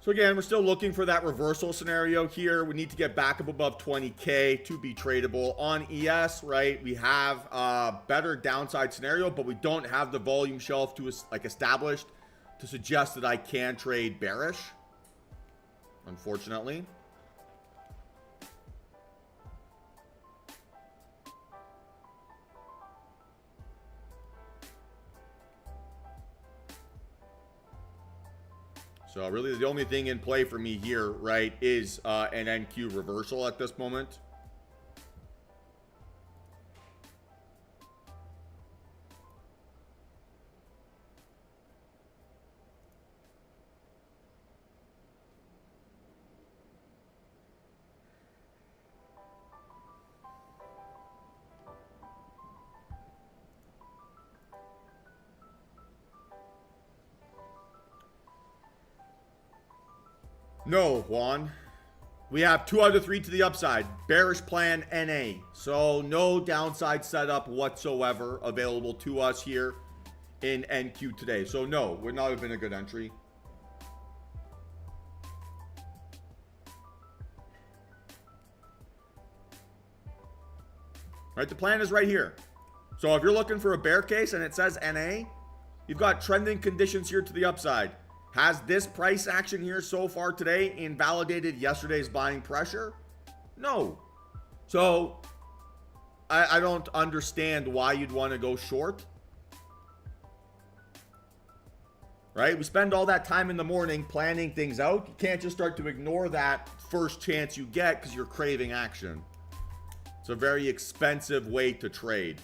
A: So again, we're still looking for that reversal scenario here. We need to get back up above 20K to be tradable. On ES, right, we have a better downside scenario, but we don't have the volume shelf to like established to suggest that I can trade bearish, unfortunately. So really the only thing in play for me here, right, is an NQ reversal at this moment. No, Juan. We have 2 out of 3 to the upside. Bearish plan NA. So no downside setup whatsoever available to us here in NQ today. So no, would not have been a good entry. Right, the plan is right here. So if you're looking for a bear case and it says NA, you've got trending conditions here to the upside. Has this price action here so far today invalidated yesterday's buying pressure? No. So I don't understand why you'd want to go short. Right? We spend all that time in the morning planning things out. You can't just start to ignore that first chance you get because you're craving action. It's a very expensive way to trade.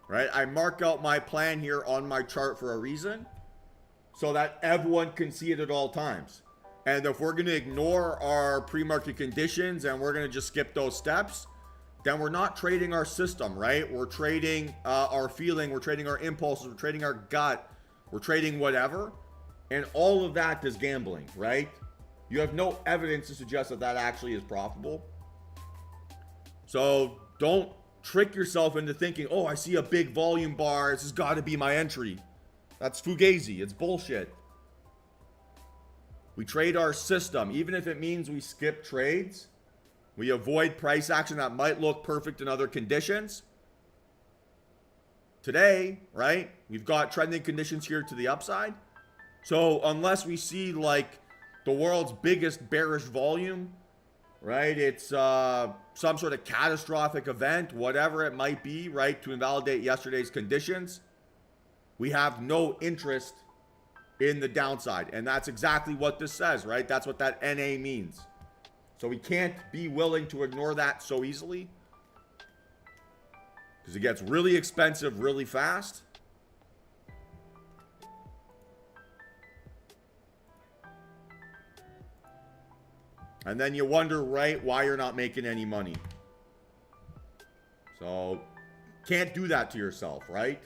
A: Right? I mark out my plan here on my chart for a reason so that everyone can see it at all times. And if we're going to ignore our pre-market conditions and we're going to just skip those steps, then we're not trading our system, right? We're trading our feeling, we're trading our impulses, we're trading our gut, we're trading whatever. And all of that is gambling, right? You have no evidence to suggest that that actually is profitable. So don't trick yourself into thinking, oh, I see a big volume bar, this has got to be my entry. That's fugazi. It's bullshit. We trade our system, even if it means we skip trades. We avoid price action that might look perfect in other conditions. Today, right, we've got trending conditions here to the upside. So unless we see like the world's biggest bearish volume, right, it's some sort of catastrophic event, whatever it might be, right, to invalidate yesterday's conditions, we have no interest in the downside. And that's exactly what this says, right? That's what that NA means. So we can't be willing to ignore that so easily because it gets really expensive really fast. And then you wonder, right, why you're not making any money. So can't do that to yourself, right?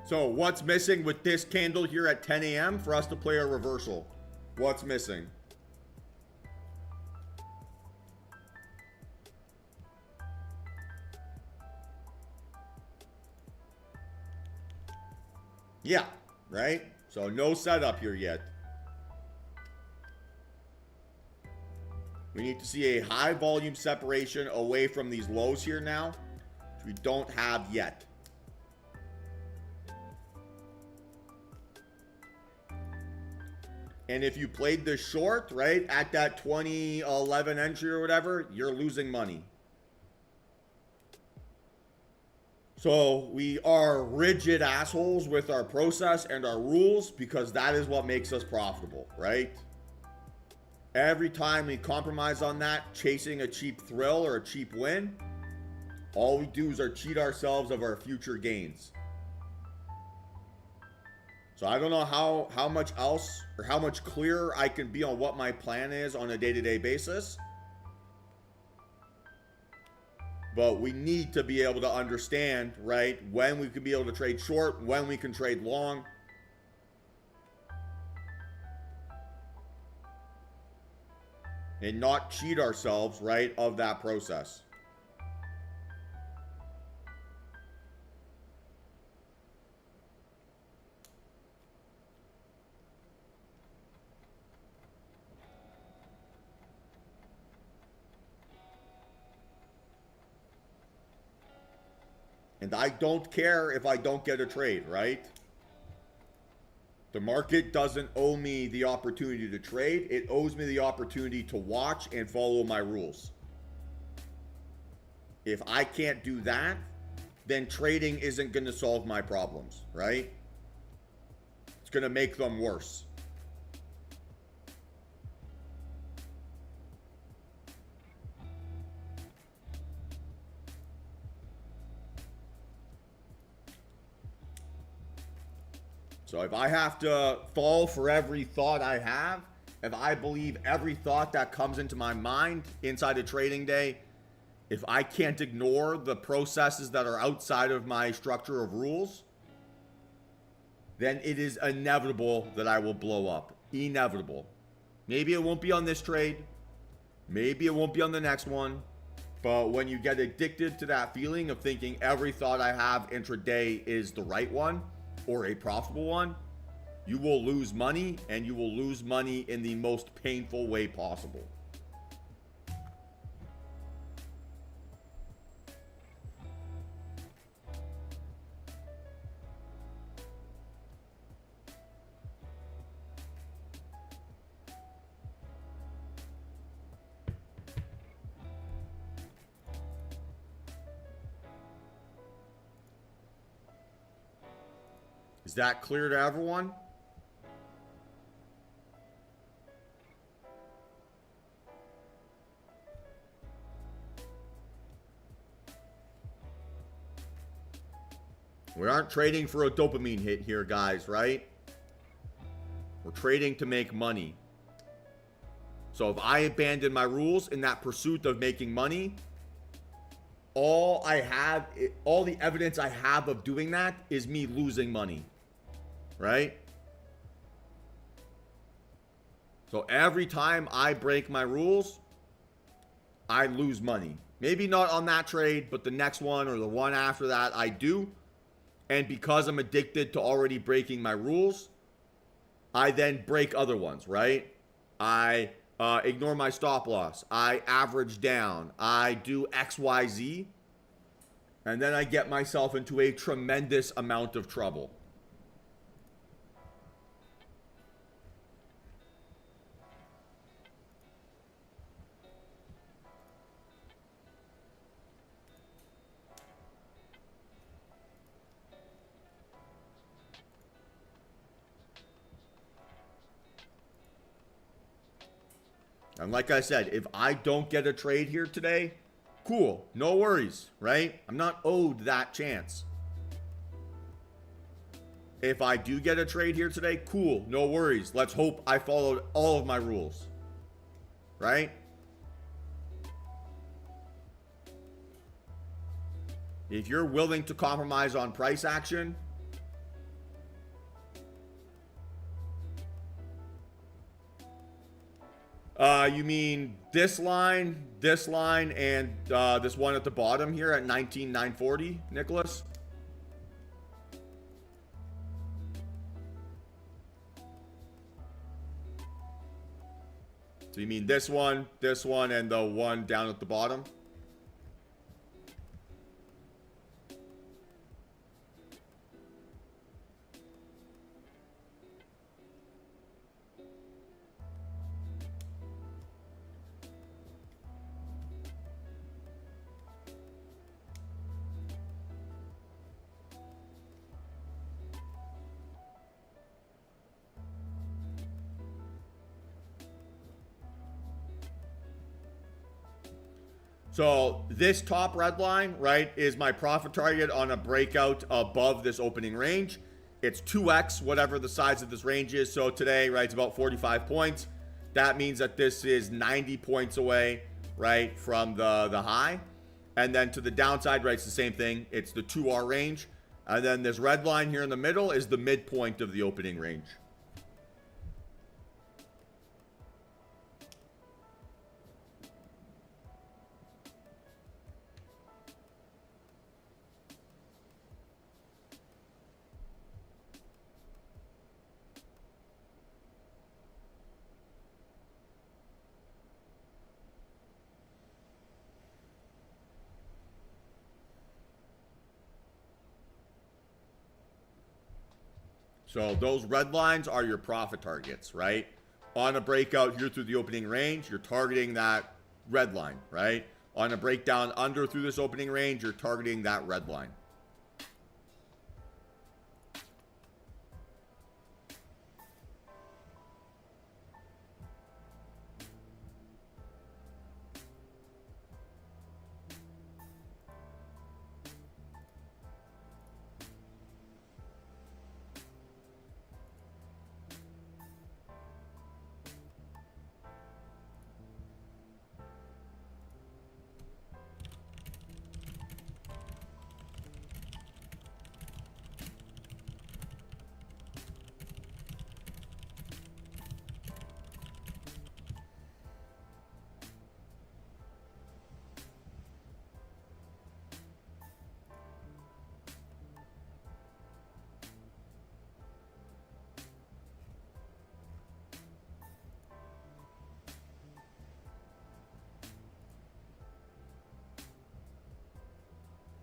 A: So what's missing with this candle here at 10 a.m. for us to play a reversal? What's missing? Yeah, right? So no setup here yet. We need to see a high volume separation away from these lows here now, which we don't have yet. And if you played this short, right, at that 2011 entry or whatever, you're losing money. So we are rigid assholes with our process and our rules because that is what makes us profitable, right? Every time we compromise on that, chasing a cheap thrill or a cheap win, all we do is cheat ourselves of our future gains. So I don't know how much else or how much clearer I can be on what my plan is on a day-to-day basis. But we need to be able to understand, right, when we can be able to trade short, when we can trade long. And not cheat ourselves, right, of that process. And I don't care if I don't get a trade, right? The market doesn't owe me the opportunity to trade. It owes me the opportunity to watch and follow my rules. If I can't do that, then trading isn't going to solve my problems, right? It's going to make them worse. So if I have to fall for every thought I have, if I believe every thought that comes into my mind inside a trading day, if I can't ignore the processes that are outside of my structure of rules, then it is inevitable that I will blow up. Inevitable. Maybe it won't be on this trade. Maybe it won't be on the next one. But when you get addicted to that feeling of thinking every thought I have intraday is the right one, or a profitable one, you will lose money, and you will lose money in the most painful way possible. Is that clear to everyone? We aren't trading for a dopamine hit here, guys, right? We're trading to make money. So if I abandon my rules in that pursuit of making money, all the evidence I have of doing that is me losing money. Right? So every time I break my rules, I lose money. Maybe not on that trade, but the next one or the one after that, I do. And because I'm addicted to already breaking my rules, I then break other ones, right? I ignore my stop loss. I average down. I do X, Y, Z. And then I get myself into a tremendous amount of trouble. And like I said, if I don't get a trade here today, cool, no worries, right? I'm not owed that chance. If I do get a trade here today, cool, no worries. Let's hope I followed all of my rules, right? If you're willing to compromise on price action, you mean this line, and this one at the bottom here at 19,940, Nicholas? So you mean this one, and the one down at the bottom? So this top red line, right, is my profit target on a breakout above this opening range. It's 2x whatever the size of this range is. So today, right, it's about 45 points. That means that this is 90 points away, right, from the high. And then to the downside, right, it's the same thing. It's the 2R range. And then this red line here in the middle is the midpoint of the opening range. So those red lines are your profit targets, right? On a breakout here through the opening range, you're targeting that red line, right? On a breakdown under through this opening range, you're targeting that red line.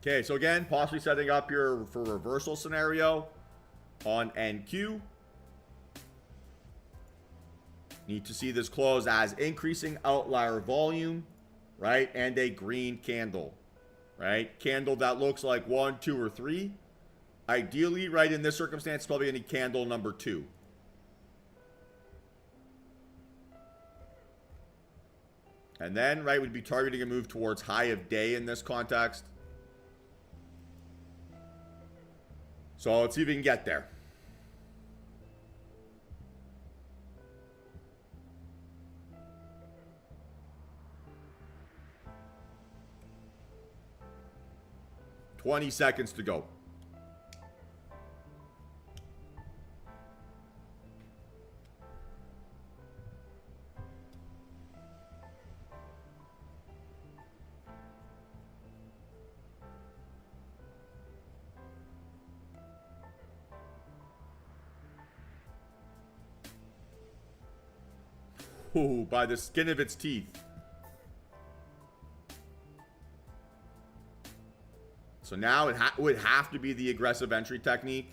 A: Okay, so again, possibly setting up here for reversal scenario on NQ. Need to see this close as increasing outlier volume, right? And a green candle, right? Candle that looks like 1, 2, or 3. Ideally, right, in this circumstance, probably any candle number 2. And then, right, we'd be targeting a move towards high of day in this context. So let's see if we can get there. $20 seconds to go. Ooh, by the skin of its teeth. So now it would have to be the aggressive entry technique.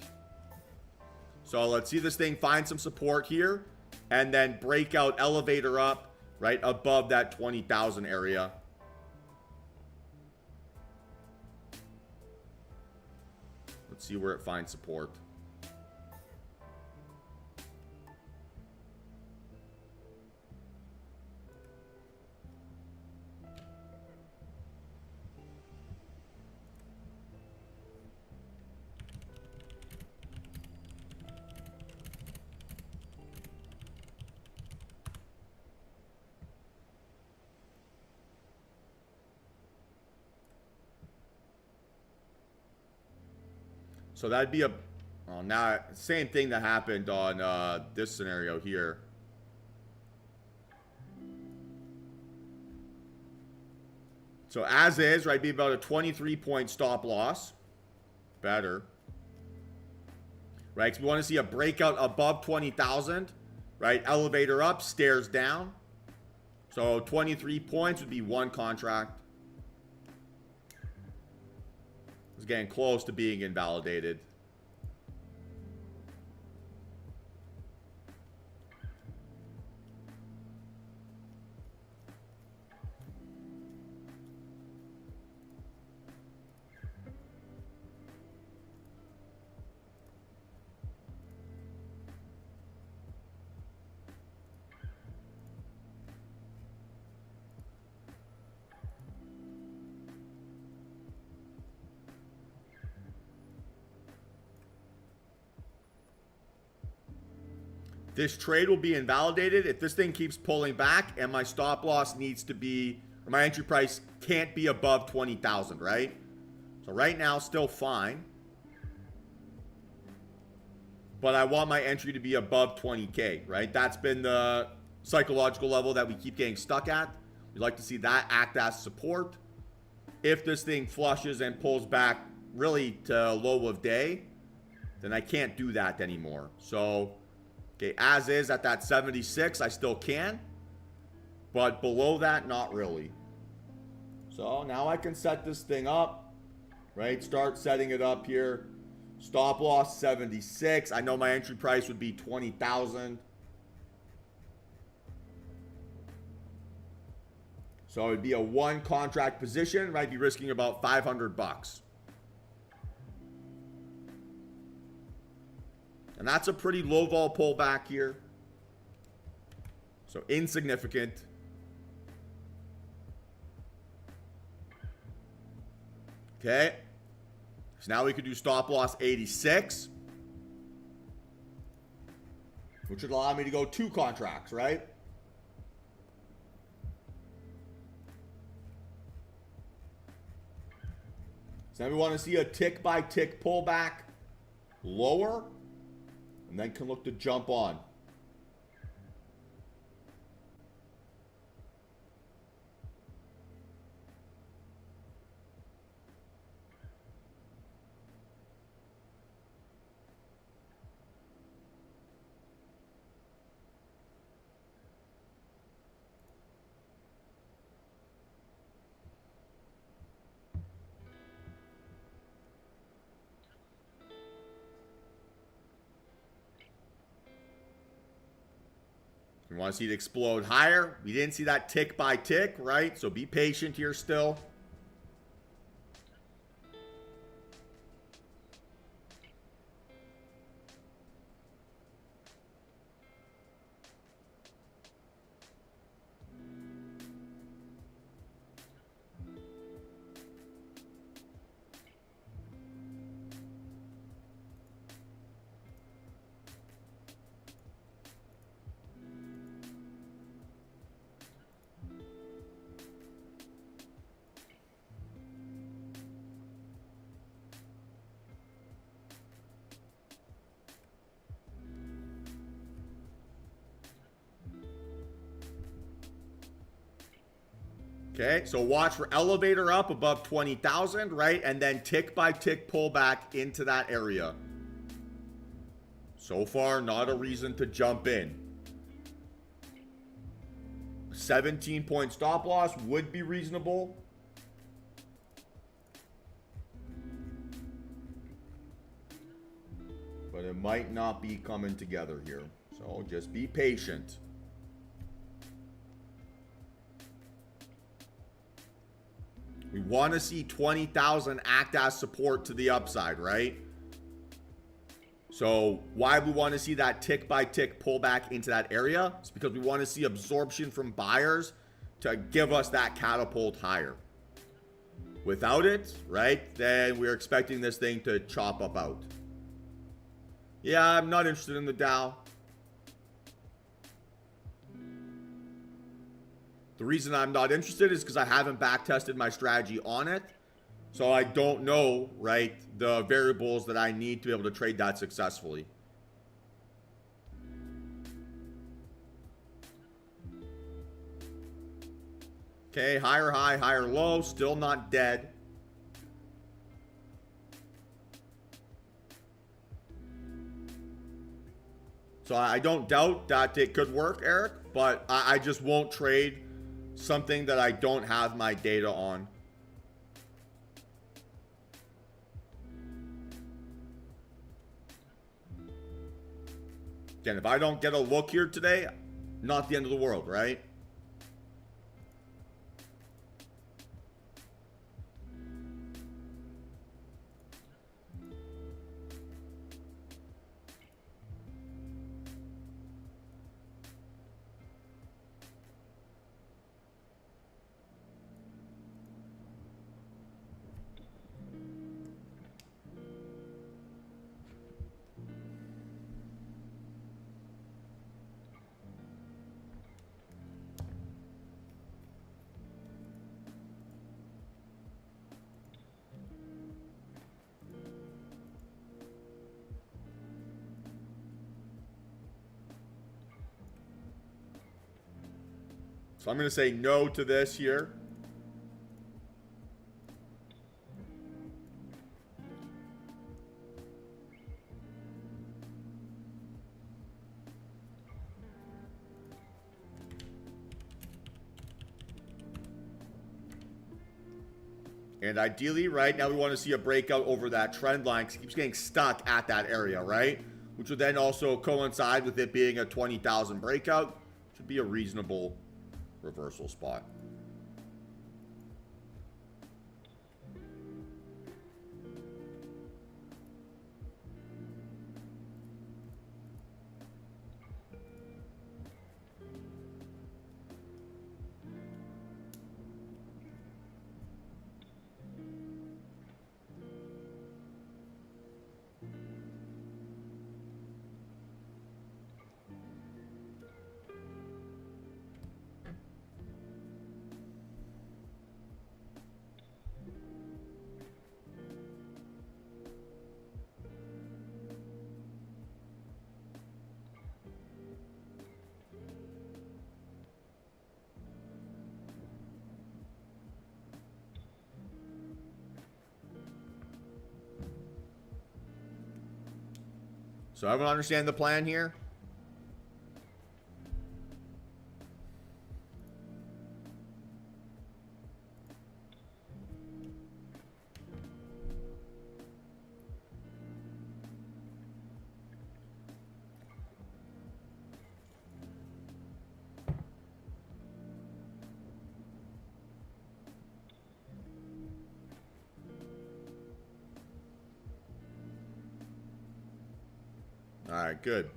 A: So let's see this thing find some support here and then break out elevator up right above that 20,000 area. Let's see where it finds support. So that'd be a, well, now same thing that happened on this scenario here. So as is, right, be about a 23-point stop loss. Better. Right, because we want to see a breakout above 20,000. Right, elevator up, stairs down. So 23 points would be one contract. It's getting close to being invalidated. This trade will be invalidated if this thing keeps pulling back and my stop loss needs to be, or my entry price can't be above 20,000, right? So right now, still fine. But I want my entry to be above 20K, right? That's been the psychological level that we keep getting stuck at. We'd like to see that act as support. If this thing flushes and pulls back really to low of day, then I can't do that anymore. So, okay, as is at that 76, I still can. But below that, not really. So now I can set this thing up, right? Start setting it up here. Stop loss 76. I know my entry price would be 20,000. So it'd be a one contract position, right? Be risking about 500 bucks. And that's a pretty low vol pullback here. So insignificant. Okay. So now we could do stop loss 86. Which would allow me to go two contracts, right? So now we want to see a tick by tick pullback lower. And then can look to jump on. We want to see it explode higher. We didn't see that tick by tick, right? So be patient here still. Okay, so watch for elevator up above 20,000, right? And then tick by tick pullback into that area. So far, not a reason to jump in. 17-point stop loss would be reasonable. But it might not be coming together here. So just be patient. We want to see 20,000 act as support to the upside, right? So why we want to see that tick by tick pullback into that area? It's because we want to see absorption from buyers to give us that catapult higher. Without it, right, then we're expecting this thing to chop up out. Yeah, I'm not interested in the Dow. The reason I'm not interested is because I haven't back tested my strategy on it. So I don't know, right, the variables that I need to be able to trade that successfully. Okay, higher high, higher low, still not dead. So I don't doubt that it could work, Eric, but I just won't trade something that I don't have my data on. Again, if I don't get a look here today, not the end of the world, right? So I'm going to say no to this here. And ideally, right, now we want to see a breakout over that trend line because it keeps getting stuck at that area, right? Which would then also coincide with it being a 20,000 breakout. Should be a reasonable reversal spot. So everyone understand the plan here? All right, good.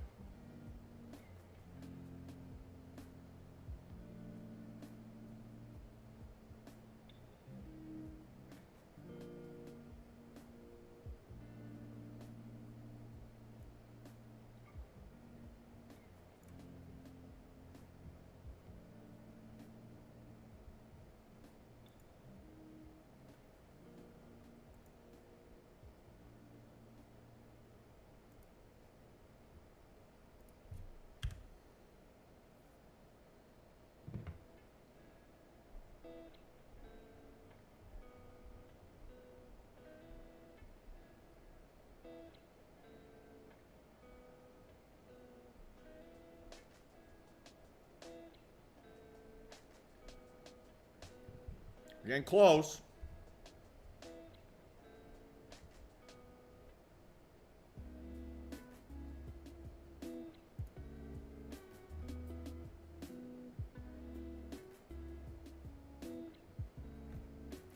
A: We're getting close.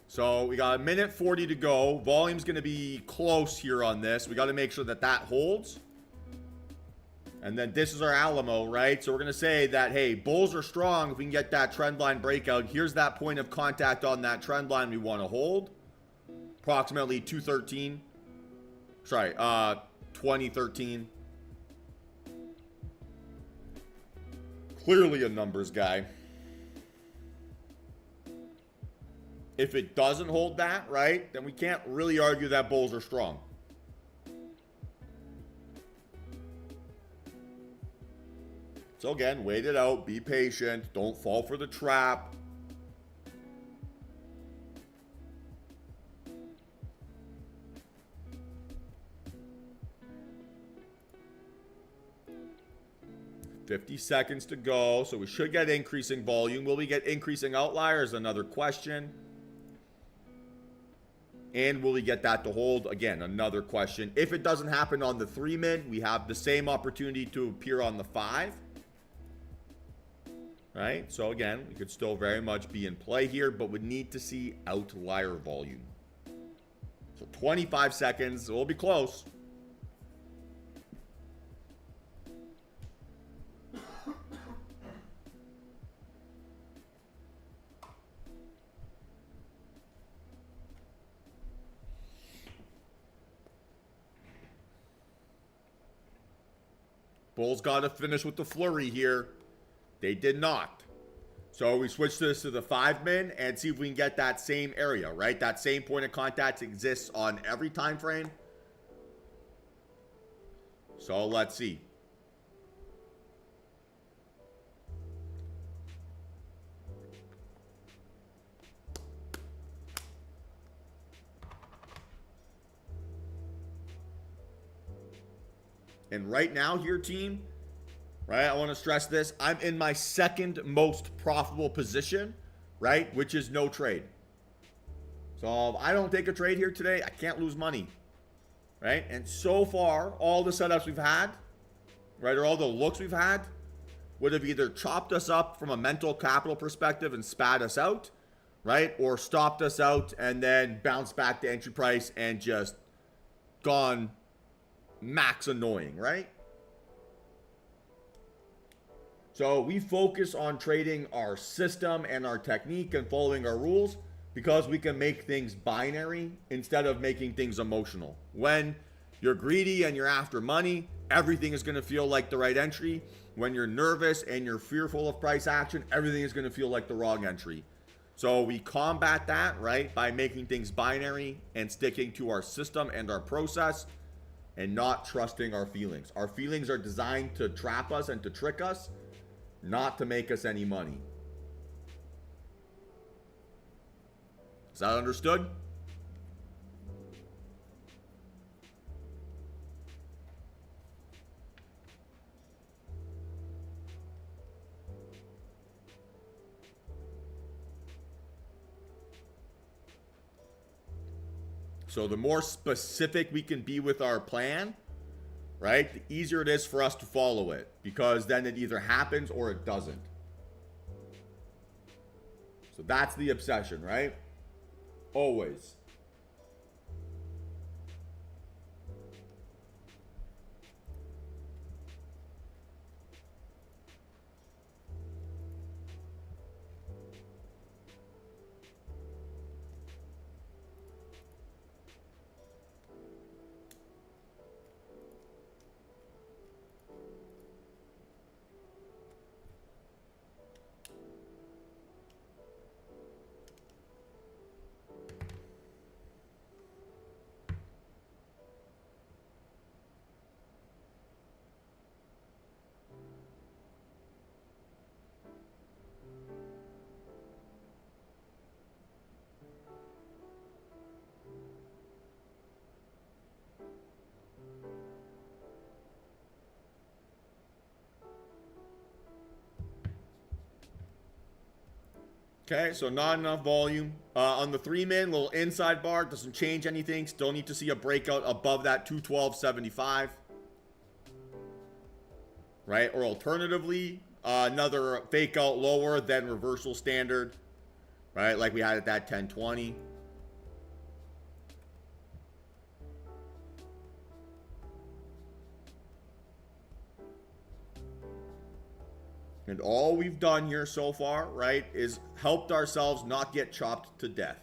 A: So we got a minute 40 to go. Volume's going to be close here on this. We got to make sure that that holds. And then this is our Alamo, right? So we're going to say that, hey, bulls are strong if we can get that trend line breakout. Here's that point of contact on that trend line we want to hold. Approximately 213. Sorry, 2013. Clearly a numbers guy. If it doesn't hold that, right, then we can't really argue that bulls are strong. So again, wait it out, be patient, don't fall for the trap. 50 seconds to go, so we should get increasing volume. Will we get increasing outliers? Another question. And will we get that to hold? Again, another question. If it doesn't happen on the 3-min, we have the same opportunity to appear on the 5. Right? So again, we could still very much be in play here, but would need to see outlier volume. So 25 seconds, we'll be close. Bulls got to finish with the flurry here. They did not. So we switch this to the 5-min and see if we can get that same area, right? That same point of contact exists on every time frame. So let's see. And right now here, team, right, I want to stress this. I'm in my second most profitable position, right, which is no trade. So if I don't take a trade here today, I can't lose money, right? And so far, all the setups we've had, right, or all the looks we've had would have either chopped us up from a mental capital perspective and spat us out, right, or stopped us out and then bounced back to entry price and just gone max annoying, right? So we focus on trading our system and our technique and following our rules because we can make things binary instead of making things emotional. When you're greedy and you're after money, everything is going to feel like the right entry. When you're nervous and you're fearful of price action, everything is going to feel like the wrong entry. So we combat that, right, by making things binary and sticking to our system and our process and not trusting our feelings. Our feelings are designed to trap us and to trick us, not to make us any money. Is that understood? So the more specific we can be with our plan, right, the easier it is for us to follow it, because then it either happens or it doesn't. So that's the obsession, right? Always. Okay, so not enough volume. On the 3-min, little inside bar, doesn't change anything. Still need to see a breakout above that 212.75. Right, or alternatively, another fake out lower than reversal standard. Right, like we had at that 1020. And all we've done here so far, right, is helped ourselves not get chopped to death.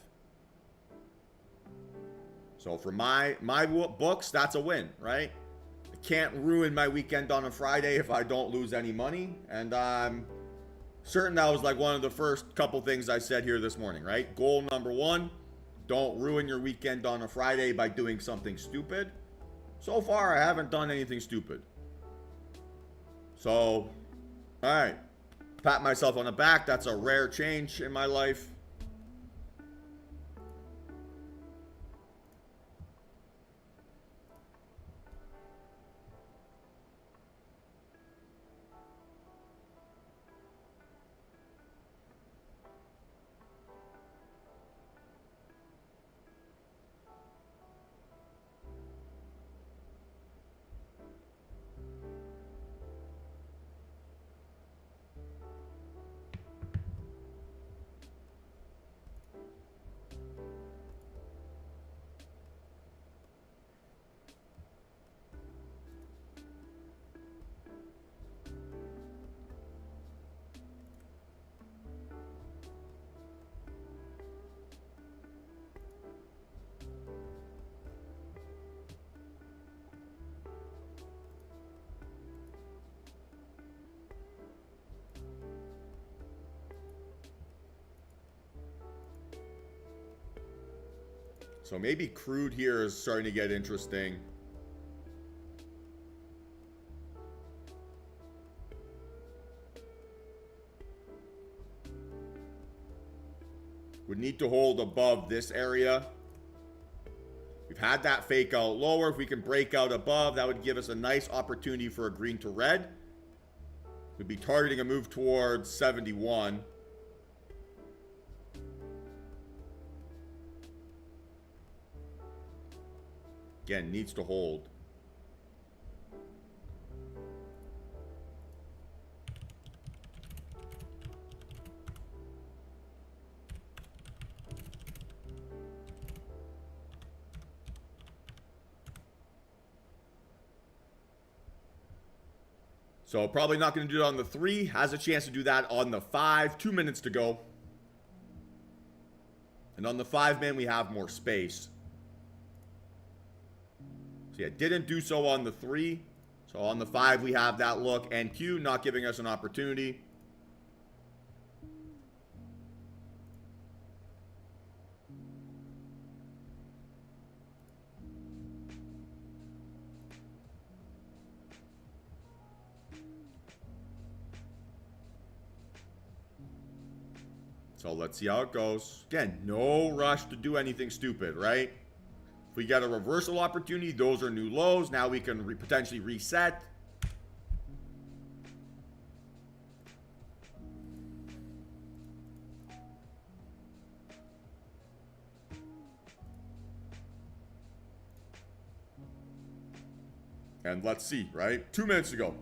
A: So for my books, that's a win, right? I can't ruin my weekend on a Friday if I don't lose any money. And I'm certain that was like one of the first couple things I said here this morning, right? Goal number 1, don't ruin your weekend on a Friday by doing something stupid. So far, I haven't done anything stupid. So, all right. Pat myself on the back. That's a rare change in my life. So maybe crude here is starting to get interesting. Would need to hold above this area. We've had that fake out lower. If we can break out above, that would give us a nice opportunity for a green to red. We'd be targeting a move towards 71. Again, needs to hold. So probably not going to do it on the 3. Has a chance to do that on the 5. 2 minutes to go. And on the 5 man, we have more space. So yeah, didn't do so on the 3. So on the 5, we have that look. And Q not giving us an opportunity. So let's see how it goes. Again, no rush to do anything stupid, right? If we get a reversal opportunity, those are new lows. Now we can potentially reset. And let's see, right? 2 minutes to go.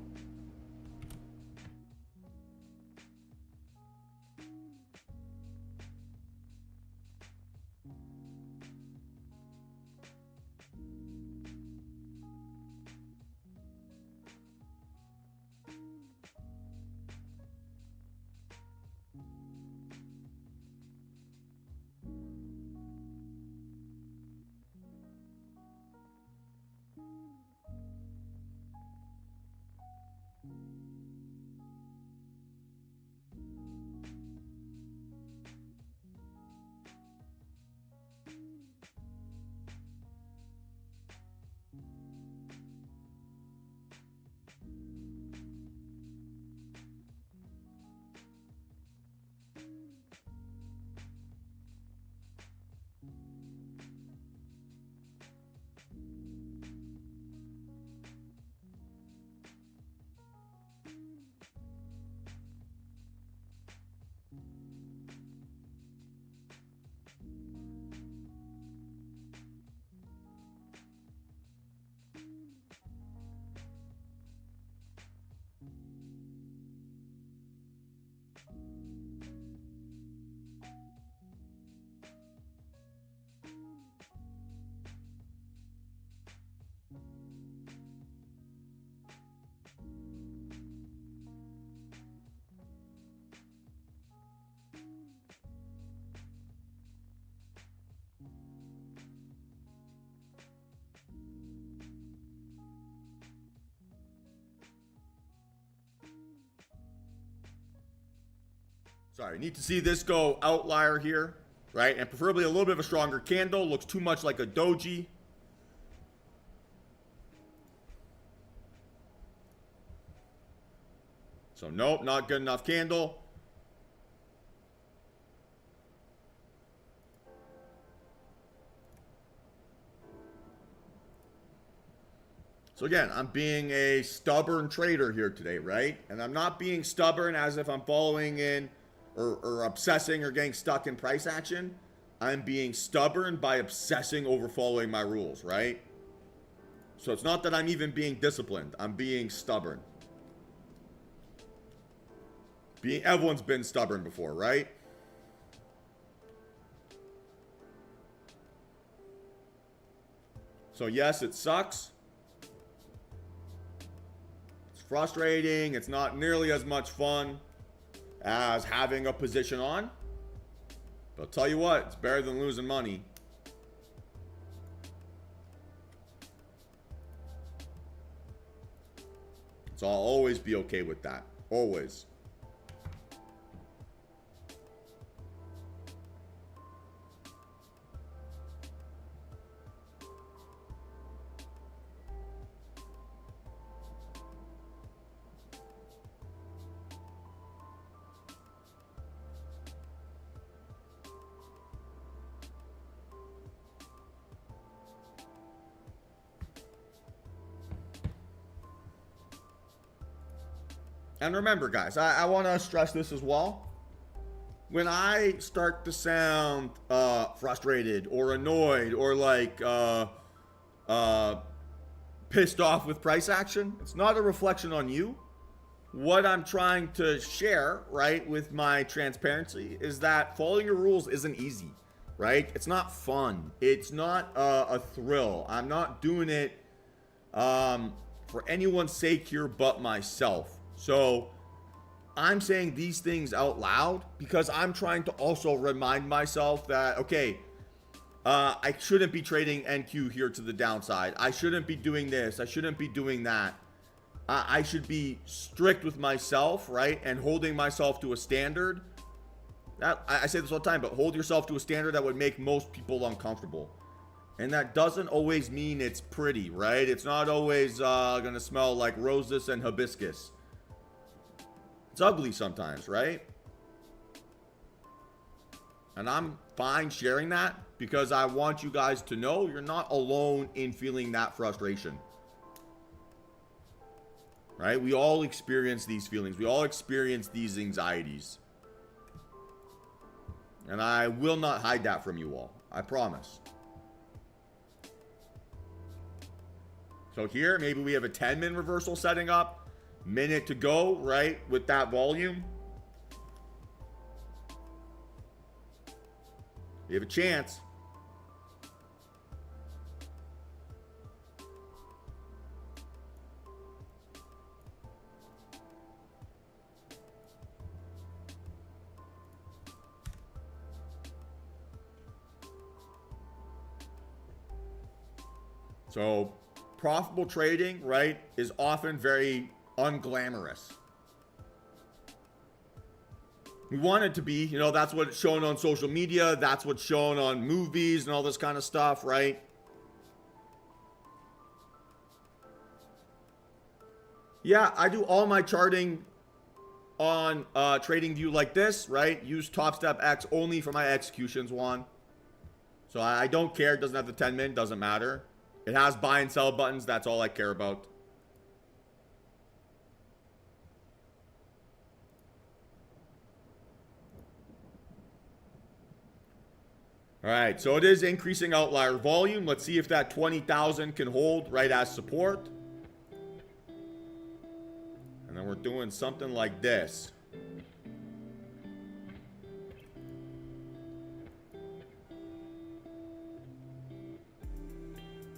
A: Sorry, need to see this go outlier here, right? And preferably a little bit of a stronger candle. Looks too much like a doji. So nope, not good enough candle. So again, I'm being a stubborn trader here today, right? And I'm not being stubborn as if I'm following in or obsessing or getting stuck in price action. I'm being stubborn by obsessing over following my rules, right? So it's not that I'm even being disciplined. I'm being stubborn. Everyone's been stubborn before, right? So yes, it sucks. It's frustrating. It's not nearly as much fun as having a position on. But I'll tell you what, it's better than losing money. So I'll always be okay with that. Always. And remember, guys, I want to stress this as well. When I start to sound frustrated or annoyed or like pissed off with price action, it's not a reflection on you. What I'm trying to share, right, with my transparency is that following your rules isn't easy, right? It's not fun. It's not a thrill. I'm not doing it for anyone's sake here but myself. So I'm saying these things out loud because I'm trying to also remind myself that, okay, I shouldn't be trading NQ here to the downside. I shouldn't be doing this. I shouldn't be doing that. I should be strict with myself, right? And holding myself to a standard. I say this all the time, but hold yourself to a standard that would make most people uncomfortable. And that doesn't always mean it's pretty, right? It's not always going to smell like roses and hibiscus. It's ugly sometimes, right? And I'm fine sharing that because I want you guys to know you're not alone in feeling that frustration. Right? We all experience these feelings. We all experience these anxieties. And I will not hide that from you all. I promise. So here, maybe we have a 10-minute reversal setting up. Minute to go, right? With that volume. You have a chance. So profitable trading, right, is often very unglamorous. We want it to be, you know, that's what's shown on social media. That's what's shown on movies and all this kind of stuff, right? Yeah, I do all my charting on TradingView like this, right? Use Top Step X only for my executions one. So I don't care. It doesn't have the 10-min. Doesn't matter. It has buy and sell buttons. That's all I care about. All right, so it is increasing outlier volume. Let's see if that 20,000 can hold right as support. And then we're doing something like this.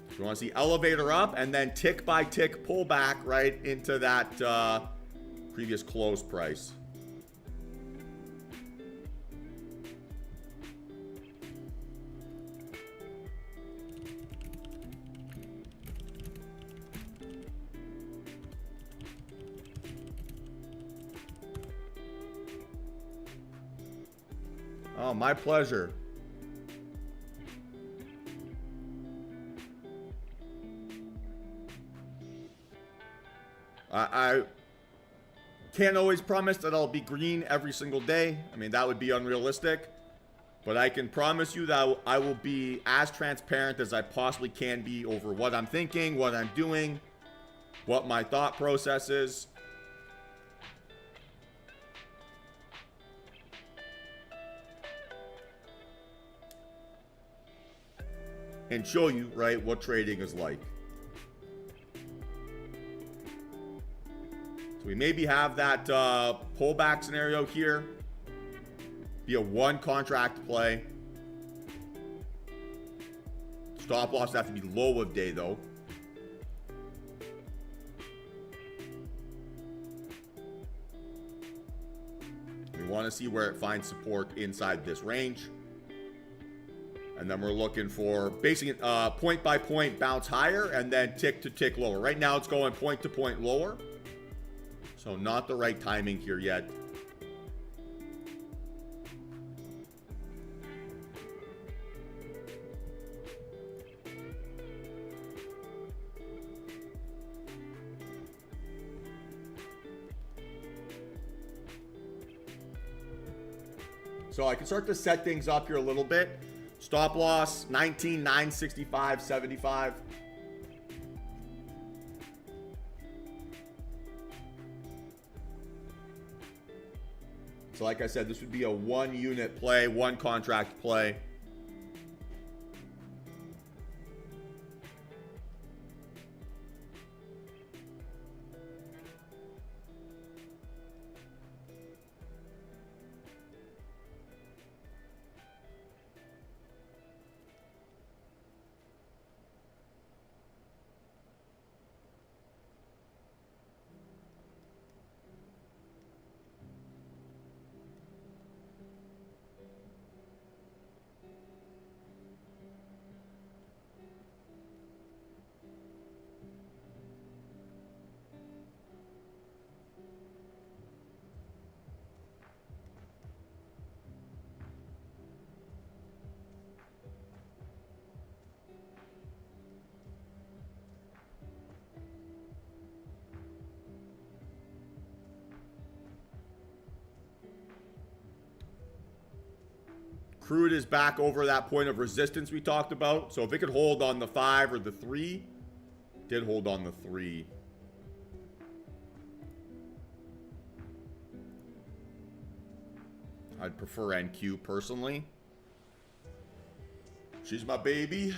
A: So you want to see elevator up and then tick by tick pullback right into that previous close price. Oh, my pleasure. I can't always promise that I'll be green every single day. I mean, that would be unrealistic. But I can promise you that I will be as transparent as I possibly can be over what I'm thinking, what I'm doing, what my thought process is. And show you, right, what trading is like. So we maybe have that pullback scenario here. Be a one contract play. Stop loss have to be low of day though. We want to see where it finds support inside this range. And then we're looking for basically point by point bounce higher and then tick to tick lower. Right now it's going point to point lower. So not the right timing here yet. So I can start to set things up here a little bit. Stop loss 19,965.75. So like I said, this would be a 1 unit play, 1 contract play. Crude is back over that point of resistance we talked about. So if it could hold on the 5 or the 3, did hold on the 3. I'd prefer NQ personally. She's my baby.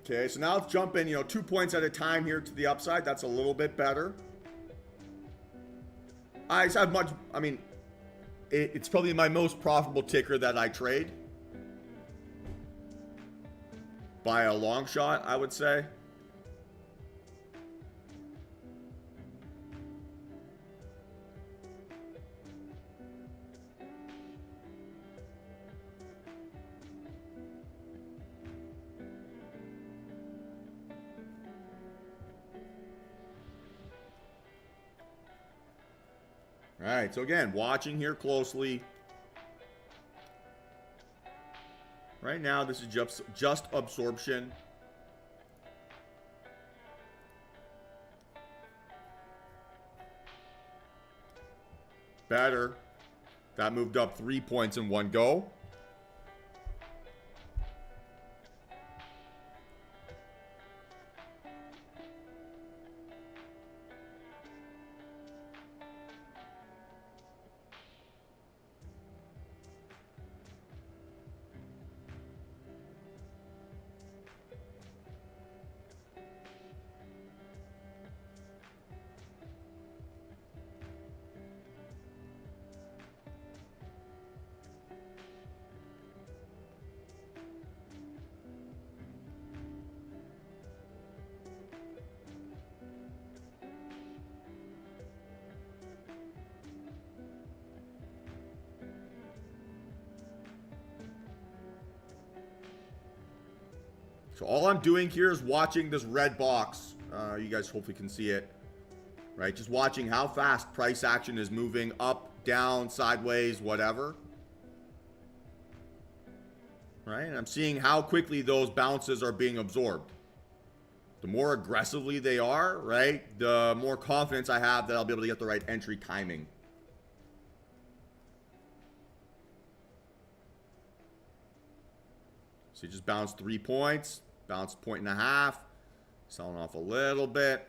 A: Okay, so now let's jump in, 2 points at a time here to the upside. That's a little bit better. It's probably my most profitable ticker that I trade. By a long shot, I would say. All right, so again, watching here closely. Right now, this is just absorption. Better. That moved up 3 points in one go. So all I'm doing here is watching this red box. You guys hopefully can see it, right? Just watching how fast price action is moving up, down, sideways, whatever. Right? And I'm seeing how quickly those bounces are being absorbed. The more aggressively they are, right, the more confidence I have that I'll be able to get the right entry timing. So you just bounced 3 points, bounced 1.5, selling off a little bit.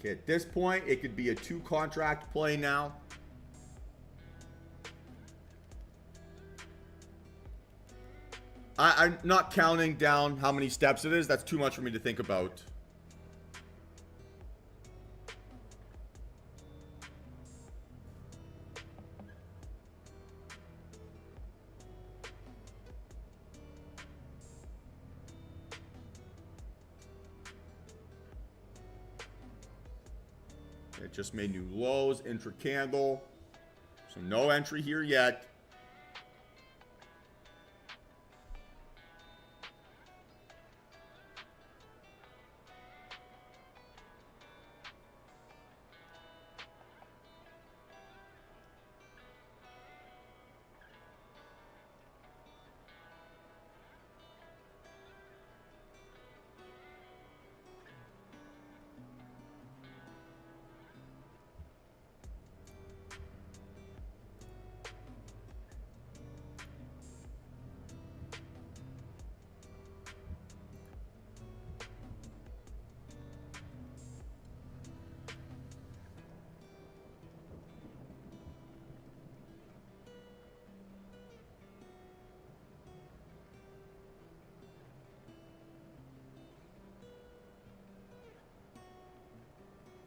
A: Okay, at this point, it could be a 2 contract play now. I'm not counting down how many steps it is. That's too much for me to think about. It just made new lows, intra-candle. So no entry here yet.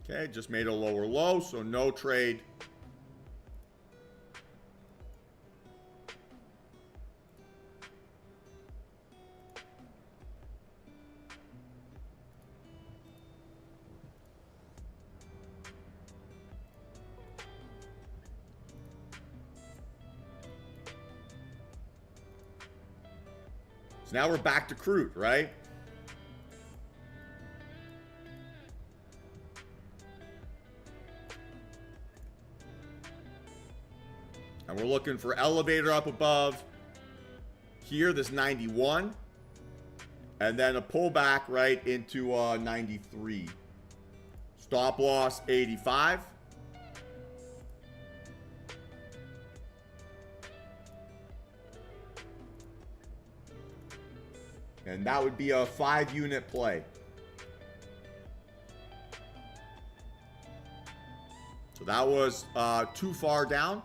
A: Okay, just made a lower low, so no trade. So now we're back to crude, right? And we're looking for elevator up above here, this 91. And then a pullback right into 93. Stop loss 85. And that would be a 5-unit play. So that was too far down.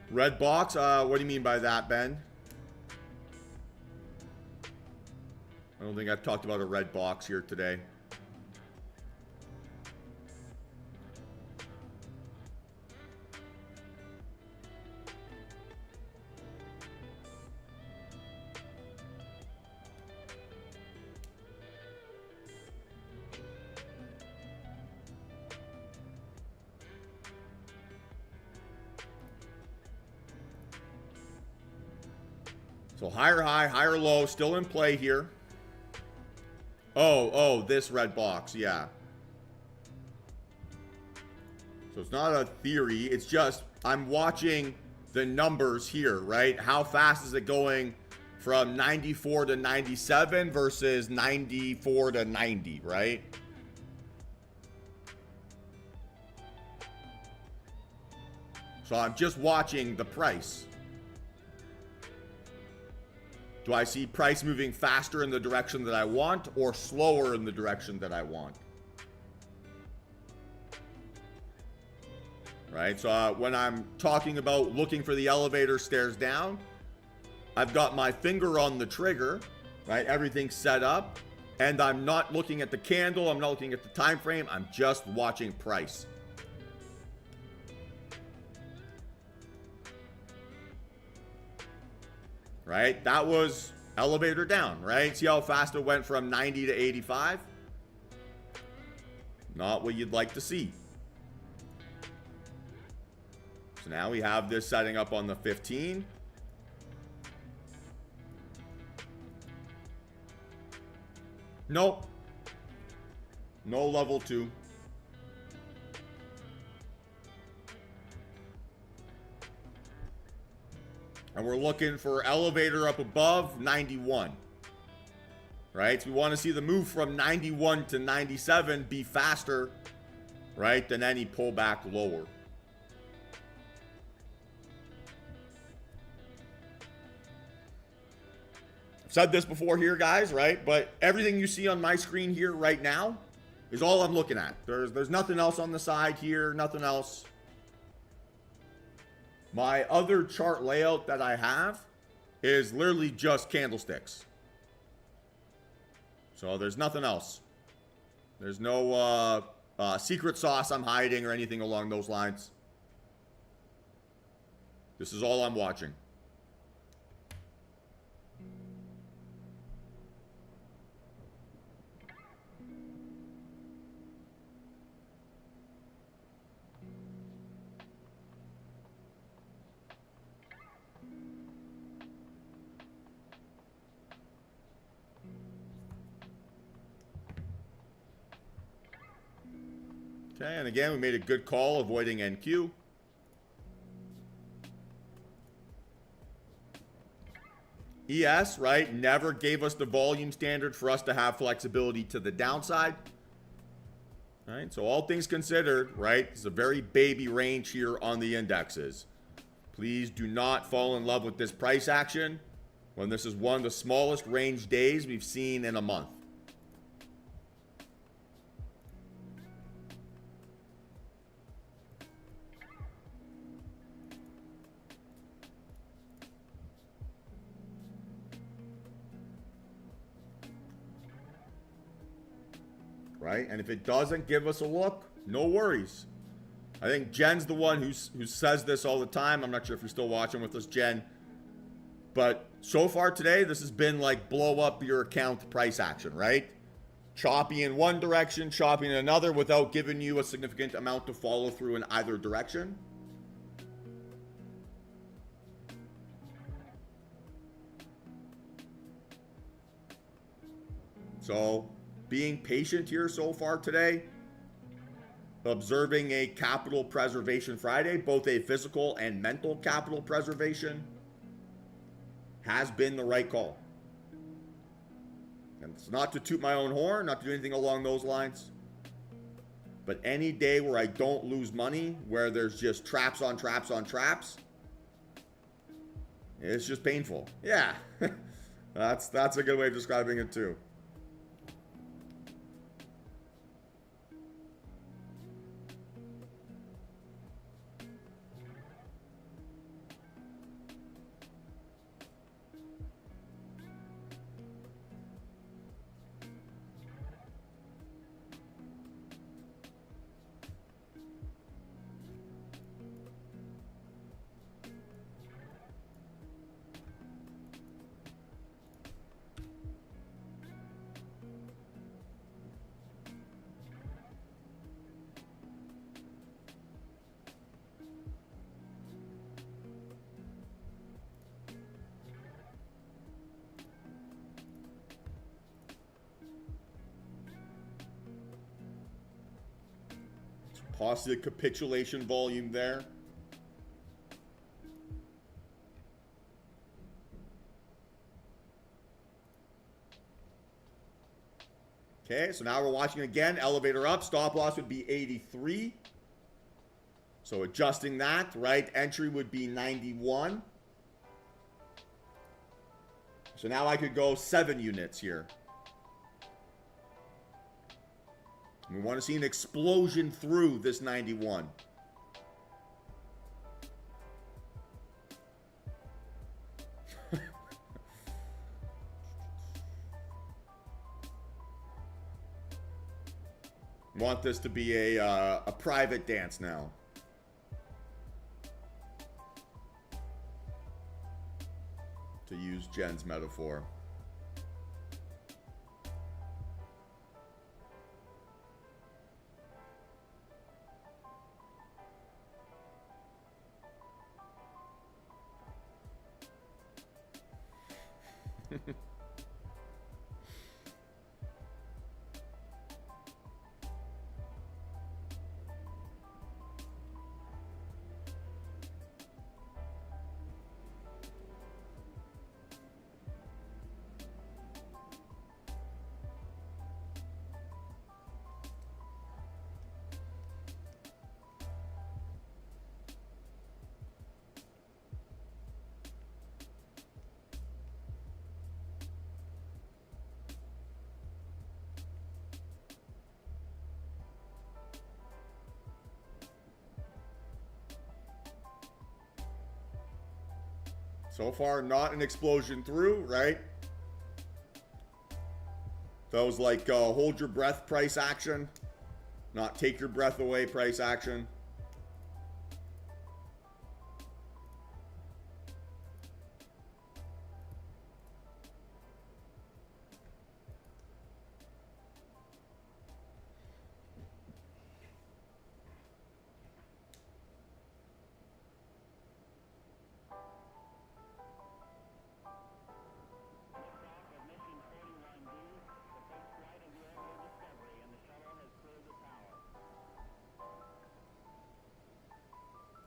A: Red box, what do you mean by that, Ben? I don't think I've talked about a red box here today. So higher high, higher low, still in play here. Oh, this red box, yeah. So it's not a theory, it's just I'm watching the numbers here, right? How fast is it going from 94 to 97 versus 94 to 90, right? So I'm just watching the price. Do I see price moving faster in the direction that I want or slower in the direction that I want? Right, so when I'm talking about looking for the elevator stairs down, I've got my finger on the trigger, right? Everything's set up, and I'm not looking at the candle, I'm not looking at the time frame, I'm just watching price. Right? That was elevator down, right? See how fast it went from 90 to 85? Not what you'd like to see. So now we have this setting up on the 15. Nope. No level 2. And we're looking for elevator up above 91. Right? So we want to see the move from 91 to 97 be faster, right, than any pullback lower. I've said this before here, guys, right? But everything you see on my screen here right now is all I'm looking at. There's nothing else on the side here, nothing else. My other chart layout that I have is literally just candlesticks. So there's nothing else. There's no secret sauce I'm hiding or anything along those lines. This is all I'm watching. Okay, and again, we made a good call avoiding NQ. ES, right, never gave us the volume standard for us to have flexibility to the downside. All right, so all things considered, right, it's a very baby range here on the indexes. Please do not fall in love with this price action when this is one of the smallest range days we've seen in a month. right? And if it doesn't give us a look, no worries. I think Jen's the one who says this all the time. I'm not sure if you're still watching with us, Jen. But so far today, this has been like blow up your account price action, right? Choppy in one direction, choppy in another without giving you a significant amount to follow through in either direction. So being patient here so far today, observing a capital preservation Friday, both a physical and mental capital preservation, has been the right call. And it's not to toot my own horn, not to do anything along those lines. But any day where I don't lose money, where there's just traps on traps on traps, it's just painful. Yeah, that's a good way of describing it too. Possibly a capitulation volume there. Okay, so now we're watching again. Elevator up. Stop loss would be 83. So adjusting that, right? Entry would be 91. So now I could go 7 units here. We want to see an explosion through this 91. Want this to be a private dance now. To use Jen's metaphor. So far, not an explosion through, right? Those like hold your breath price action, not take your breath away price action.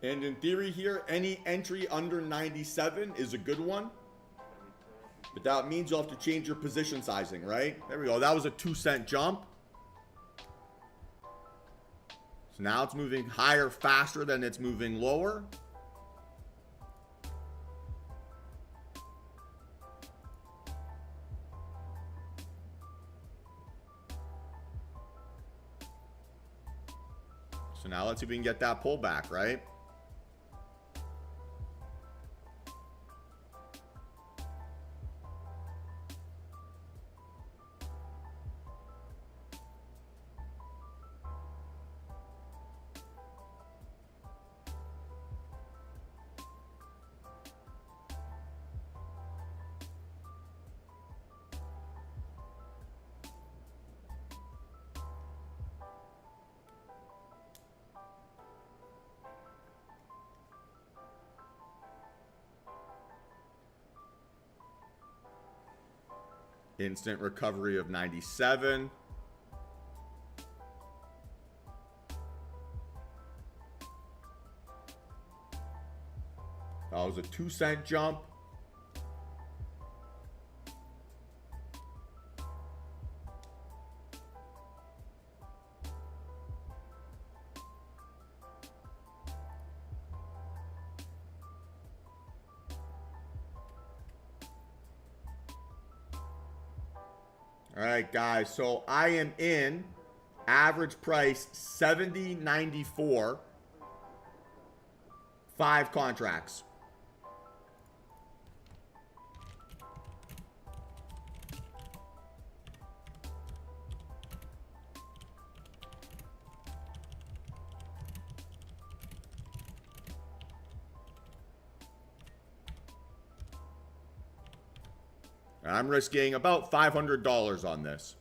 A: And in theory here, any entry under 97 is a good one. But that means you'll have to change your position sizing, right? There we go. That was a 2-cent jump. So now it's moving higher faster than it's moving lower. So now let's see if we can get that pullback, right? Instant recovery of 97. That was a 2-cent jump. All right, guys. So I am in average price 70.94. 5 contracts. I'm risking about $500 on this.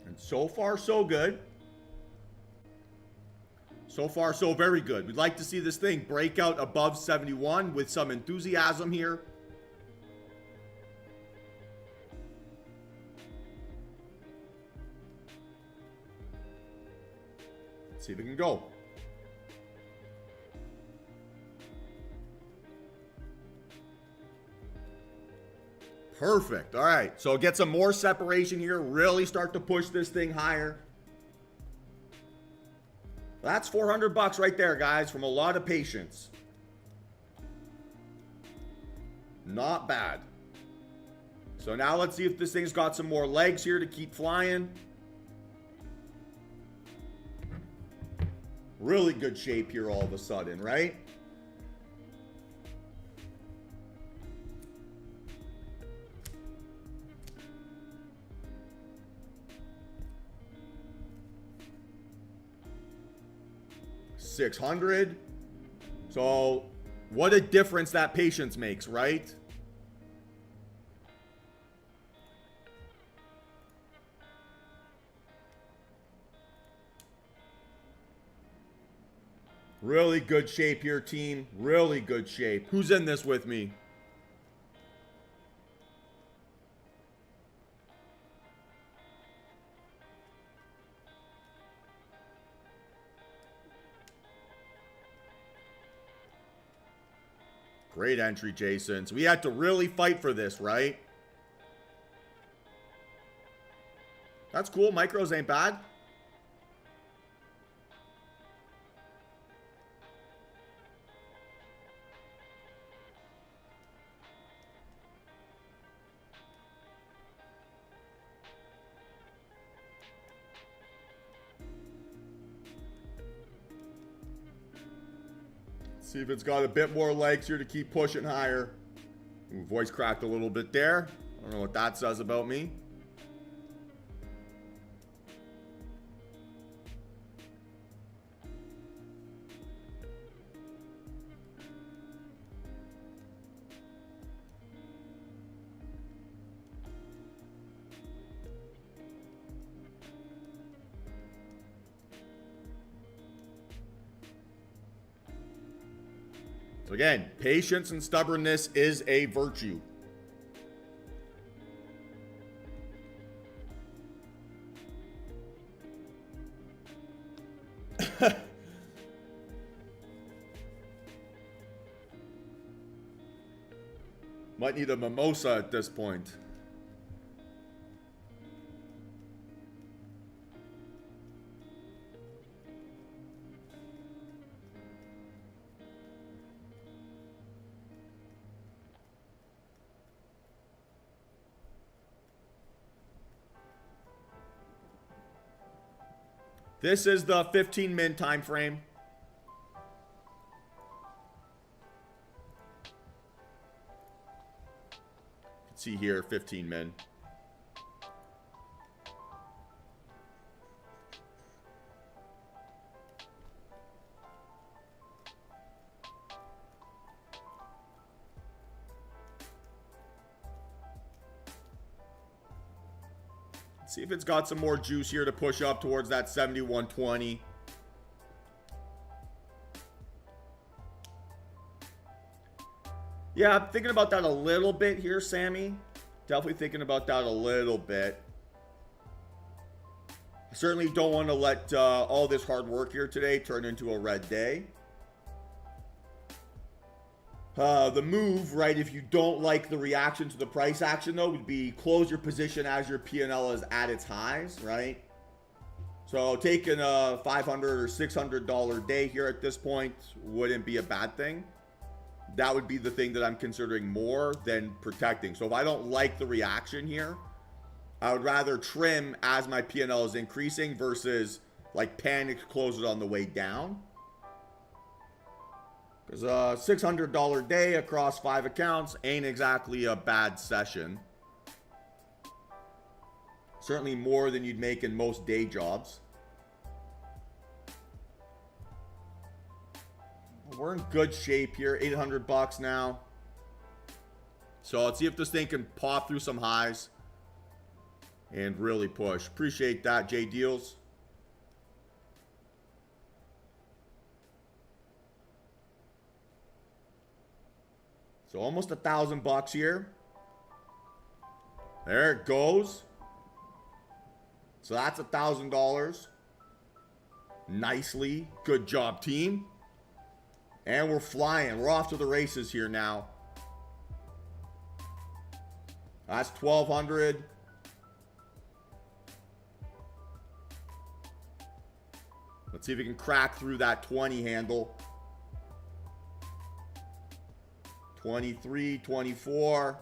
A: And so far, so good. So far, so very good. We'd like to see this thing break out above 71 with some enthusiasm here. Let's see if it can go. Perfect. All right. So get some more separation here. Really start to push this thing higher. That's $400 right there, guys, from a lot of patience. Not bad. So now let's see if this thing's got some more legs here to keep flying. Really good shape here all of a sudden, right? $600. So what a difference that patience makes, right? Really good shape here, team. Really good shape. Who's in this with me? Great entry, Jason. So we had to really fight for this, right? That's cool. Micros ain't bad. See if it's got a bit more legs here to keep pushing higher. Ooh, voice cracked a little bit there. I don't know what that says about me. So again, patience and stubbornness is a virtue. Might need a mimosa at this point. This is the 15-min time frame. See here, 15 min. Let's see if it's got some more juice here to push up towards that 71.20. Yeah, I'm thinking about that a little bit here, Sammy. Definitely thinking about that a little bit. I certainly don't want to let all this hard work here today turn into a red day. The move, right, if you don't like the reaction to the price action, though, would be close your position as your P&L is at its highs, right? So taking a $500 or $600 day here at this point wouldn't be a bad thing. That would be the thing that I'm considering more than protecting. So if I don't like the reaction here, I would rather trim as my P&L is increasing versus like panic close it on the way down. Because a $600 day across 5 accounts ain't exactly a bad session. Certainly more than you'd make in most day jobs. We're in good shape here. 800 bucks now. So let's see if this thing can pop through some highs and really push. Appreciate that, J Deals. So almost $1,000 here. There it goes. So that's $1,000. Nicely. Good job, team. And we're flying. We're off to the races here now. That's 1,200. Let's see if we can crack through that 20 handle. 23, 24.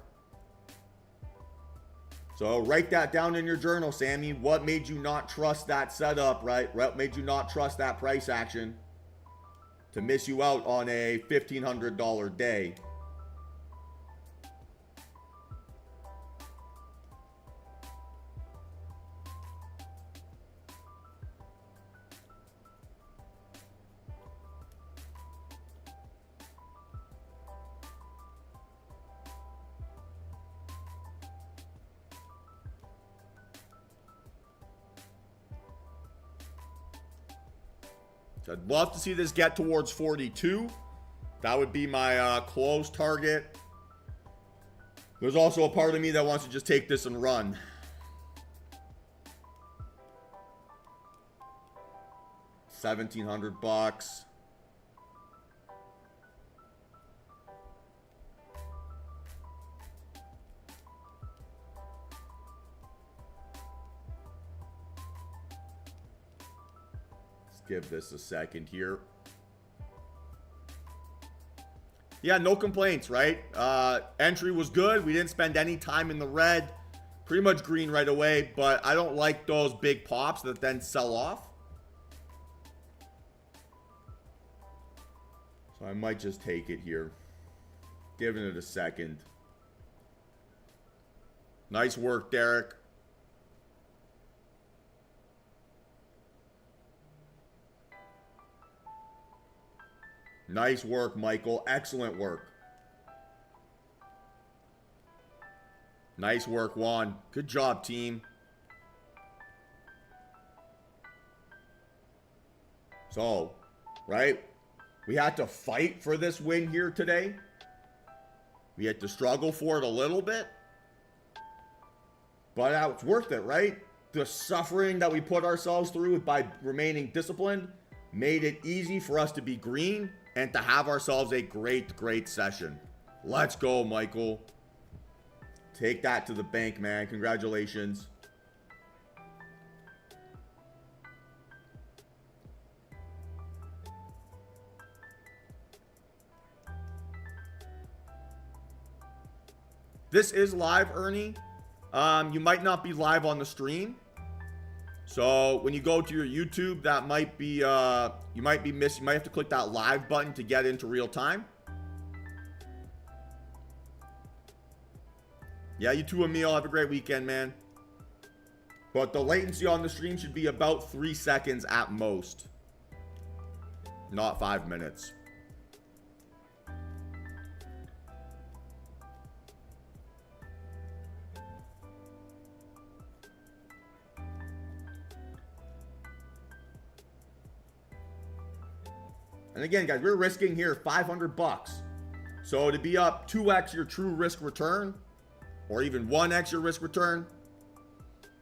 A: So write that down in your journal, Sammy. What made you not trust that setup, right? What made you not trust that price action to miss you out on a $1,500 day? I'd love to see this get towards 42. That would be my close target. There's also a part of me that wants to just take this and run. $1,700. Give this a second here. Yeah, no complaints, right? Entry was good. We didn't spend any time in the red. Pretty much green right away, but I don't like those big pops that then sell off. So I might just take it here. Giving it a second. Nice work, Derek. Nice work, Michael. Excellent work. Nice work, Juan. Good job, team. So, right? We had to fight for this win here today. We had to struggle for it a little bit. But it's worth it, right? The suffering that we put ourselves through by remaining disciplined made it easy for us to be green and to have ourselves a great, great session. Let's go, Michael. Take that to the bank, man. Congratulations. This is live, Ernie. You might not be live on the stream. So when you go to your YouTube, that might be, you might be missing. You might have to click that live button to get into real time. Yeah, you too, Emil. Have a great weekend, man. But the latency on the stream should be about 3 seconds at most. Not 5 minutes. And again, guys, we're risking here 500 bucks. So to be up 2x your true risk return, or even 1x your risk return,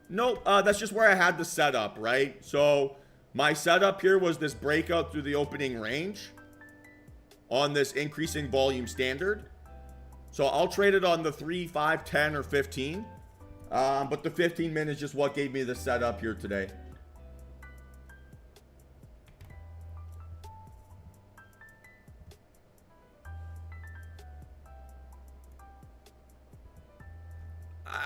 A: nope, that's just where I had the setup, right? So my setup here was this breakout through the opening range on this increasing volume standard. So I'll trade it on the 3, 5, 10, or 15. But the 15 minute is just what gave me the setup here today.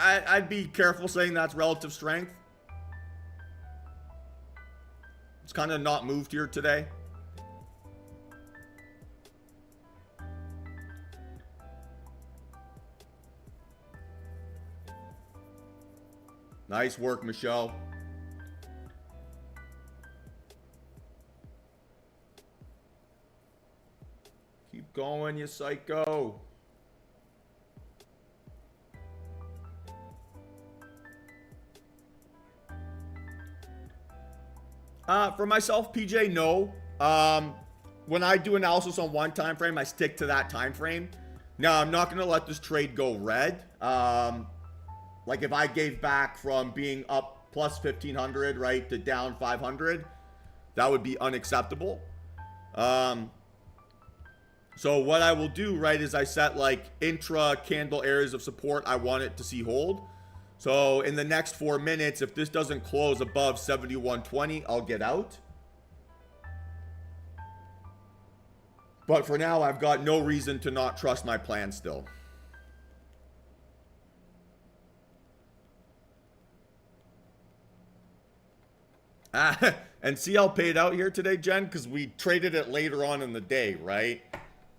A: I'd be careful saying that's relative strength. It's kind of not moved here today. Nice work, Michelle. Keep going, you psycho. For myself, PJ, no. When I do analysis on one time frame, I stick to that time frame. Now, I'm not going to let this trade go red. Like if I gave back from being up plus 1,500, right, to down 500, that would be unacceptable. So what I will do, right, is I set like intra candle areas of support I want it to see hold. So in the next 4 minutes, if this doesn't close above 71.20, I'll get out. But for now, I've got no reason to not trust my plan still. And CL paid out here today, Jen, because we traded it later on in the day, right?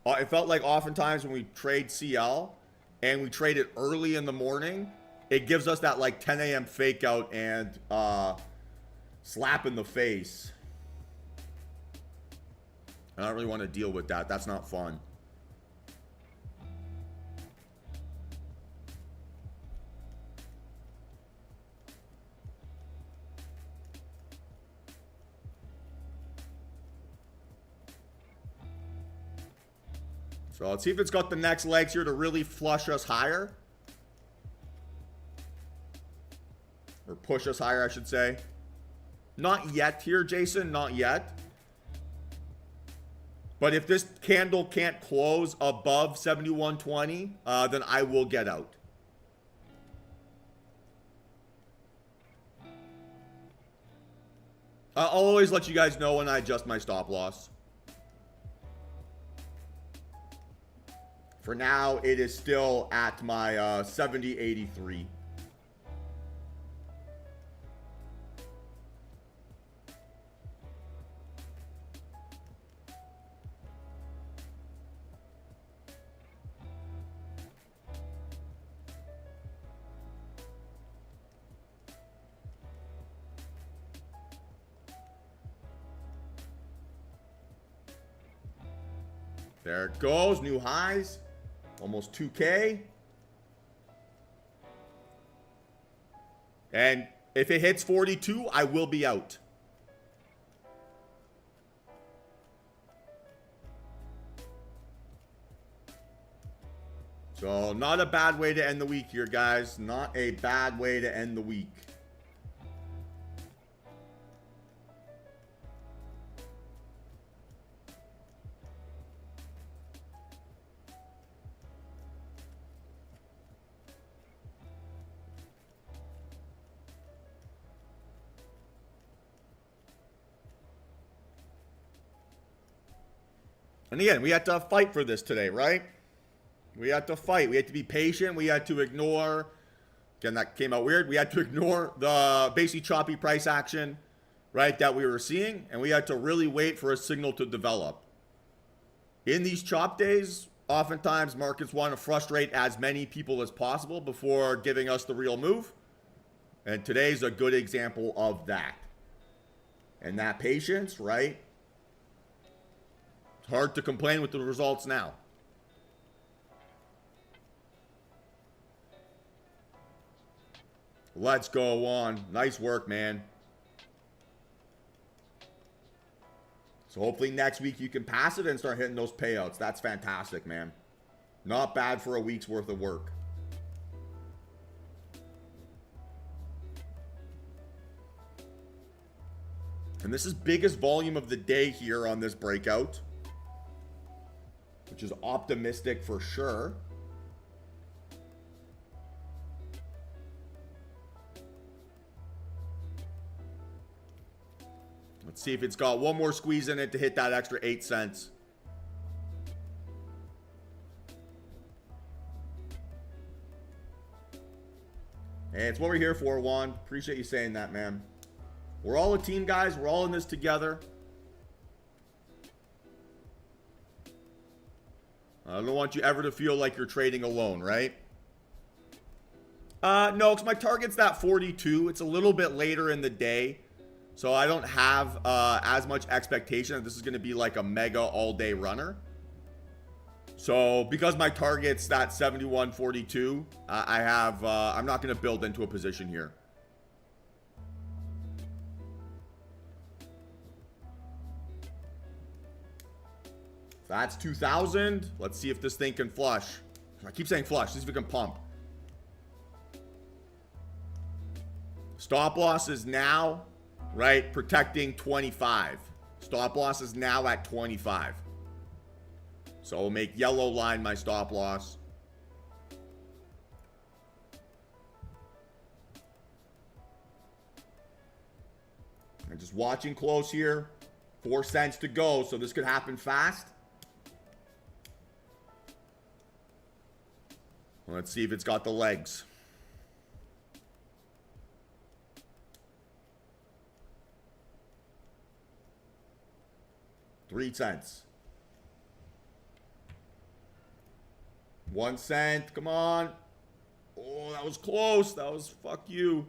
A: It felt like oftentimes when we trade CL and we trade it early in the morning, it gives us that like 10 a.m. fake out and slap in the face. I don't really want to deal with that. That's not fun. So let's see if it's got the next legs here to really flush us higher. Or push us higher, I should say. Not yet here, Jason. Not yet. But if this candle can't close above 71.20, then I will get out. I'll always let you guys know when I adjust my stop loss. For now, it is still at my 70.83. There it goes, new highs. Almost 2K. And if it hits 42, I will be out. So not a bad way to end the week here, guys. Not a bad way to end the week. And again, we had to fight for this today, right? We had to fight. We had to be patient. We had to ignore, again, that came out weird. We had to ignore the basically choppy price action, right, that we were seeing. And we had to really wait for a signal to develop. In these chop days, oftentimes markets want to frustrate as many people as possible before giving us the real move. And today's a good example of that. And that patience, right? It's hard to complain with the results now. Let's go on. Nice work, man. So hopefully next week you can pass it and start hitting those payouts. That's fantastic, man. Not bad for a week's worth of work. And this is biggest volume of the day here on this breakout, which is optimistic for sure. Let's see if it's got one more squeeze in it to hit that extra 8 cents. Hey, it's what we're here for, Juan. Appreciate you saying that, man. We're all a team, guys. We're all in this together. I don't want you ever to feel like you're trading alone, right? No, because my target's that 42. It's a little bit later in the day. So I don't have as much expectation that this is going to be like a mega all-day runner. So because my target's that 71.42, I'm not going to build into a position here. That's 2,000. Let's see if this thing can flush. I keep saying flush. See if it can pump. Stop loss is now, right, protecting 25. Stop loss is now at 25. So I'll make yellow line my stop loss. I'm just watching close here. 4 cents to go, so this could happen fast. Let's see if it's got the legs. $0.03. 1 cent. Come on. Oh, that was close. That was fuck you.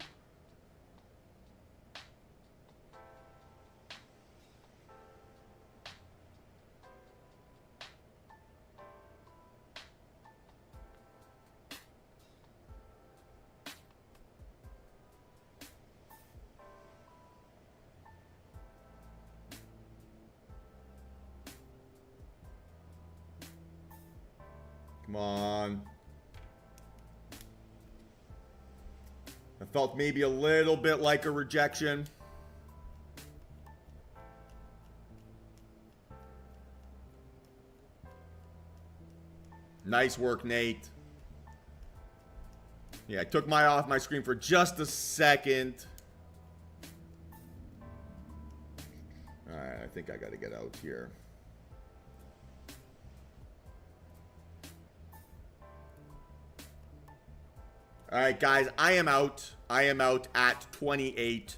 A: Come on. I felt maybe a little bit like a rejection. Nice work, Nate. Yeah, I took my off my screen for just a second. All right, I think I got to get out here. All right, guys, I am out. I am out at 28.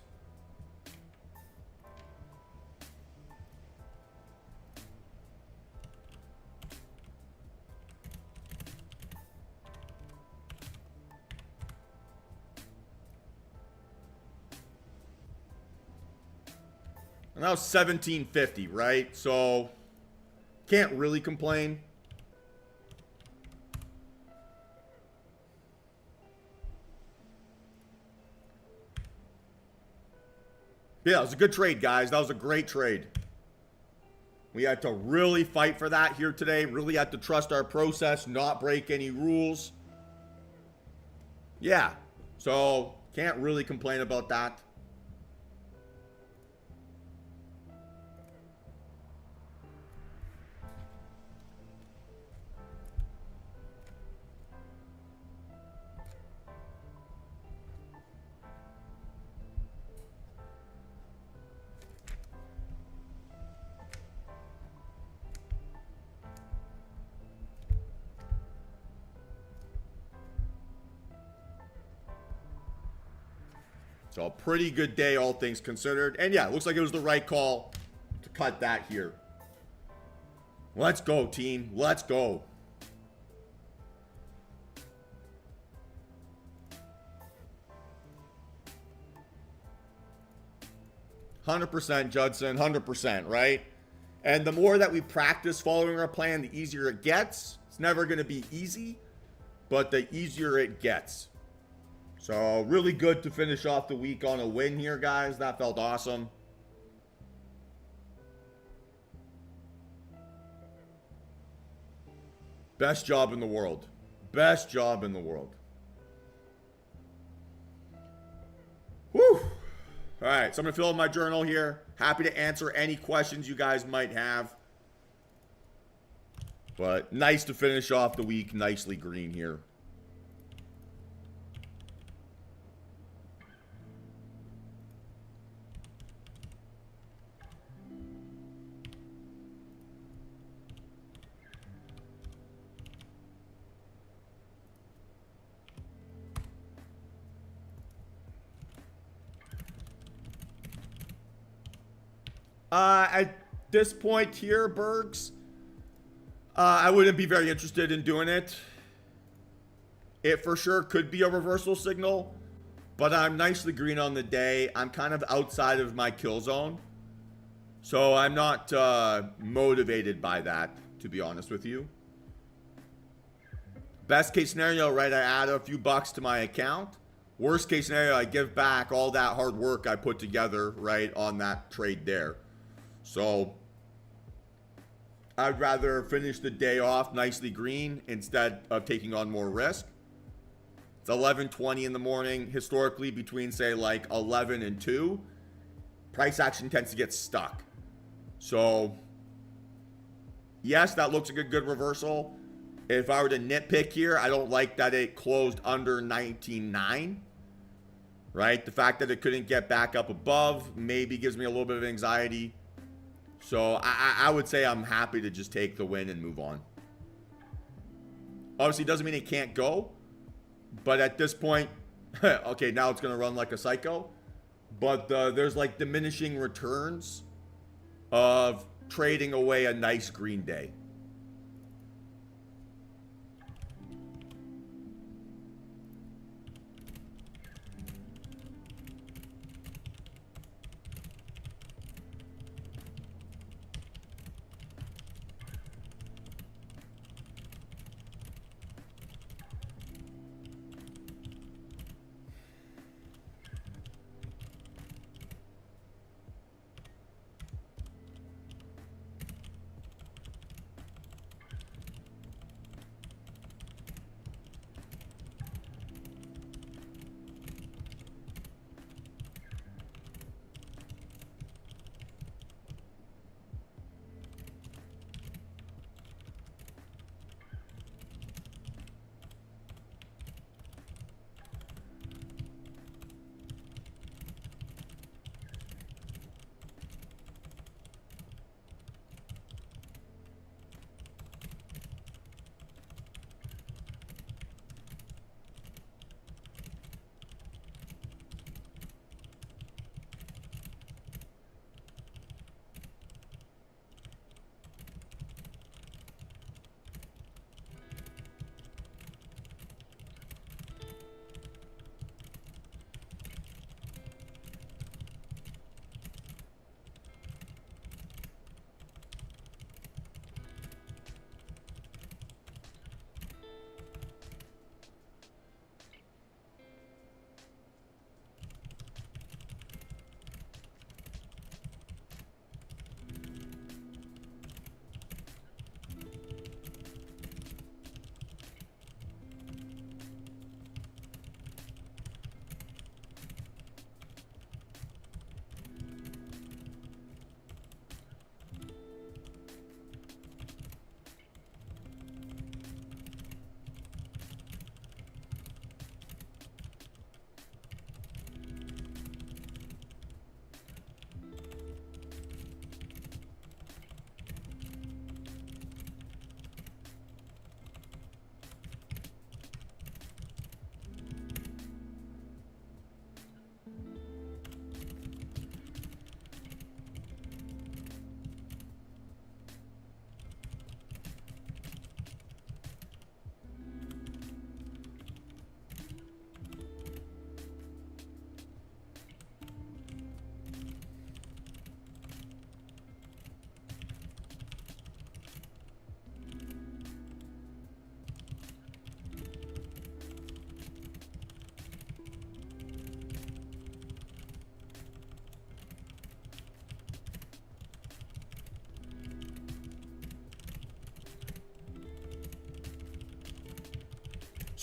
A: And that was 17.50, right? So can't really complain. Yeah, it was a good trade, guys. That was a great trade. We had to really fight for that here today. Really had to trust our process, not break any rules. Yeah, so can't really complain about that. So a pretty good day, all things considered. And yeah, it looks like it was the right call to cut that here. Let's go, team. Let's go. %, Judson, 100%, right? And the more that we practice following our plan, the easier it gets. It's never going to be easy, but the easier it gets. So really good to finish off the week on a win here, guys. That felt awesome. Best job in the world. Best job in the world. Whew. All right, so I'm going to fill in my journal here. Happy to answer any questions you guys might have. But nice to finish off the week nicely green here. At this point here, Bergs, I wouldn't be very interested in doing it. It for sure could be a reversal signal, but I'm nicely green on the day. I'm kind of outside of my kill zone, so I'm not motivated by that, to be honest with you. Best case scenario, right, I add a few bucks to my account. Worst case scenario, I give back all that hard work I put together, right, on that trade there. So I'd rather finish the day off nicely green instead of taking on more risk. It's 11:20 in the morning. Historically, between, say, like 11 and 2, price action tends to get stuck. So yes, that looks like a good reversal. If I were to nitpick here, I don't like that it closed under 19.9. Right? The fact that it couldn't get back up above maybe gives me a little bit of anxiety. So I would say I'm happy to just take the win and move on. Obviously, doesn't mean it can't go. But at this point, okay, now it's going to run like a psycho. But there's like diminishing returns of trading away a nice green day.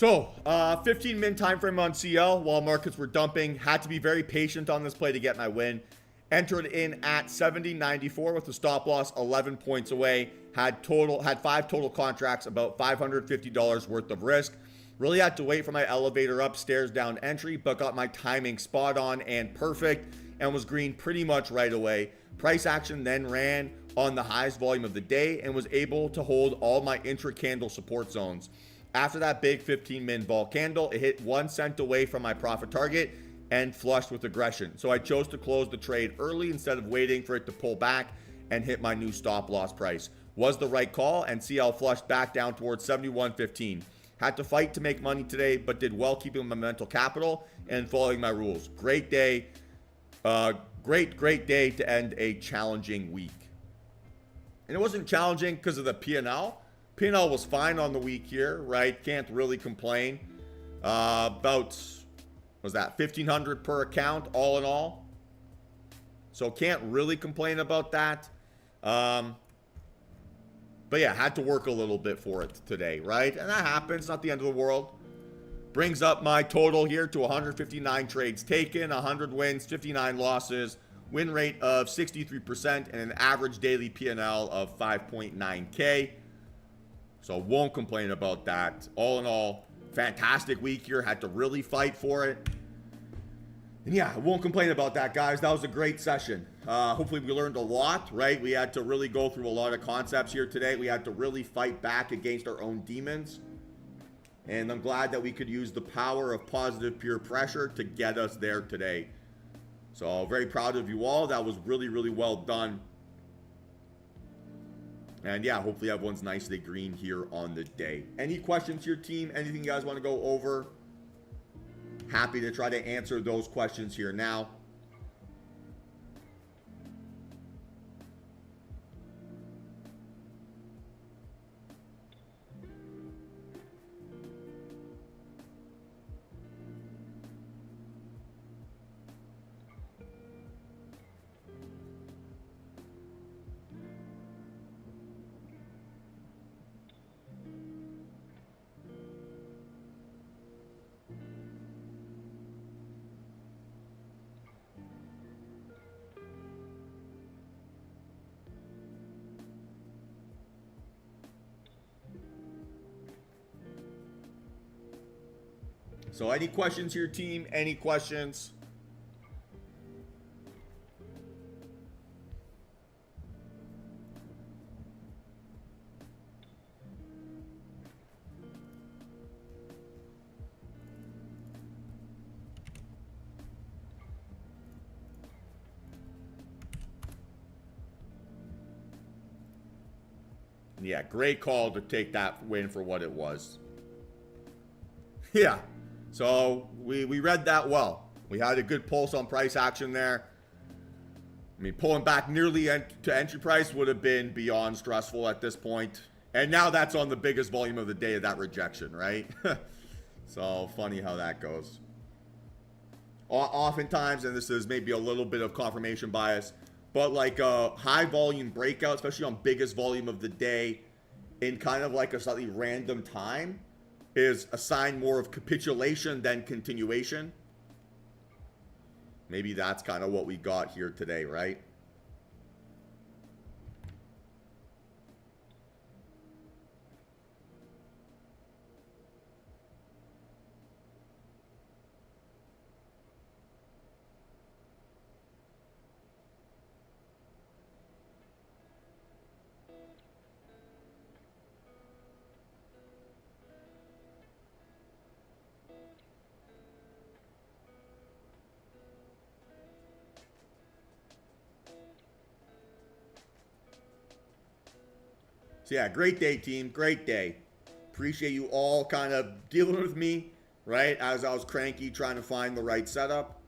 A: So, 15 min time frame on CL while markets were dumping. Had to be very patient on this play to get my win. Entered in at 70.94 with the stop loss 11 points away. Had 5 total contracts, about $550 worth of risk. Really had to wait for my elevator upstairs down entry, but got my timing spot on and perfect and was green pretty much right away. Price action then ran on the highest volume of the day and was able to hold all my intra-candle support zones. After that big 15 min vol candle, it hit 1 cent away from my profit target and flushed with aggression. So I chose to close the trade early instead of waiting for it to pull back and hit my new stop loss price. Was the right call, and CL flushed back down towards 71.15. Had to fight to make money today, but did well keeping my mental capital and following my rules. Great day. Great day to end a challenging week. And it wasn't challenging because of the P&L. P&L was fine on the week here, right? Can't really complain. About, was that 1,500 per account all in all? So can't really complain about that. But yeah, had to work a little bit for it today, right? And that happens, not the end of the world. Brings up my total here to 159 trades taken, 100 wins, 59 losses, win rate of 63%, and an average daily P&L of 5.9K. So won't complain about that. All in all, fantastic week here. Had to really fight for it. And yeah, I won't complain about that, guys. That was a great session. Hopefully we learned a lot, right? We had to really go through a lot of concepts here today. We had to really fight back against our own demons. And I'm glad that we could use the power of positive peer pressure to get us there today. So very proud of you all. That was really, really well done. And yeah, hopefully everyone's nicely green here on the day. Any questions here, team? Anything you guys want to go over? Happy to try to answer those questions here now. So any questions here, team? Any questions? Yeah, great call to take that win for what it was. Yeah. So we read that well. We had a good pulse on price action there. I mean, pulling back nearly to entry price would have been beyond stressful at this point. And now that's on the biggest volume of the day of that rejection, right? So funny how that goes. Oftentimes, and this is maybe a little bit of confirmation bias, but like a high volume breakout, especially on biggest volume of the day in kind of like a slightly random time, is a sign more of capitulation than continuation. Maybe that's kind of what we got here today, right? So yeah, great day, team. Great day. Appreciate you all kind of dealing with me, right? As I was cranky trying to find the right setup.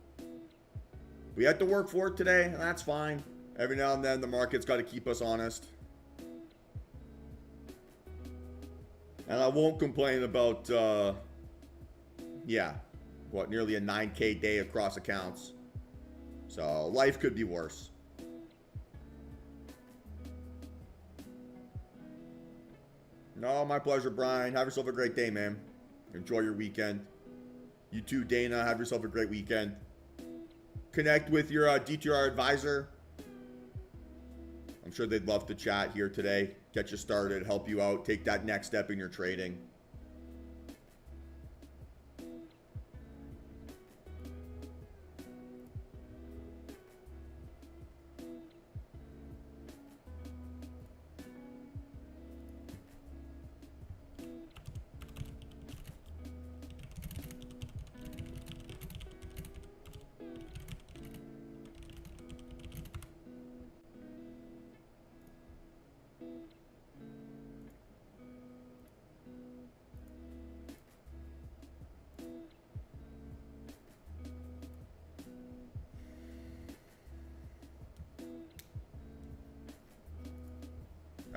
A: We had to work for it today, and that's fine. Every now and then, the market's got to keep us honest. And I won't complain about, nearly a 9K day across accounts. So life could be worse. No, my pleasure, Brian. Have yourself a great day, man. Enjoy your weekend. You too, Dana. Have yourself a great weekend. Connect with your DTR advisor. I'm sure they'd love to chat here today. Get you started, help you out, take that next step in your trading.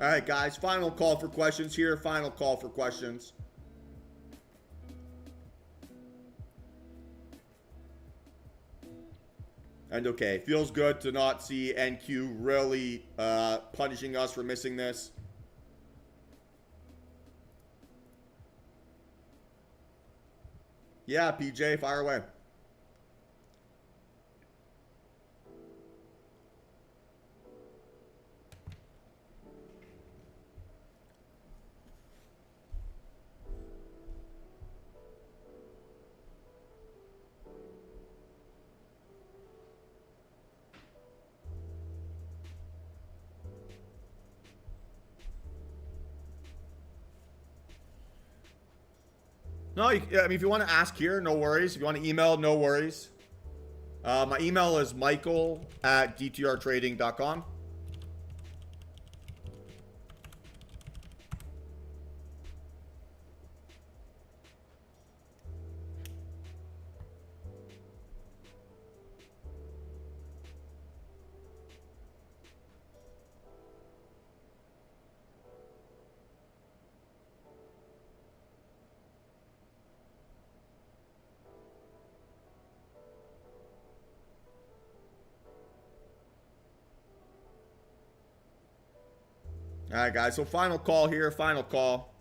A: All right, guys, final call for questions here. Final call for questions. And okay, feels good to not see NQ really punishing us for missing this. Yeah, PJ, fire away. No, I mean, if you want to ask here, no worries. If you want to email, no worries. My email is michael@dtrtrading.com. All right, guys. So final call here. Final call.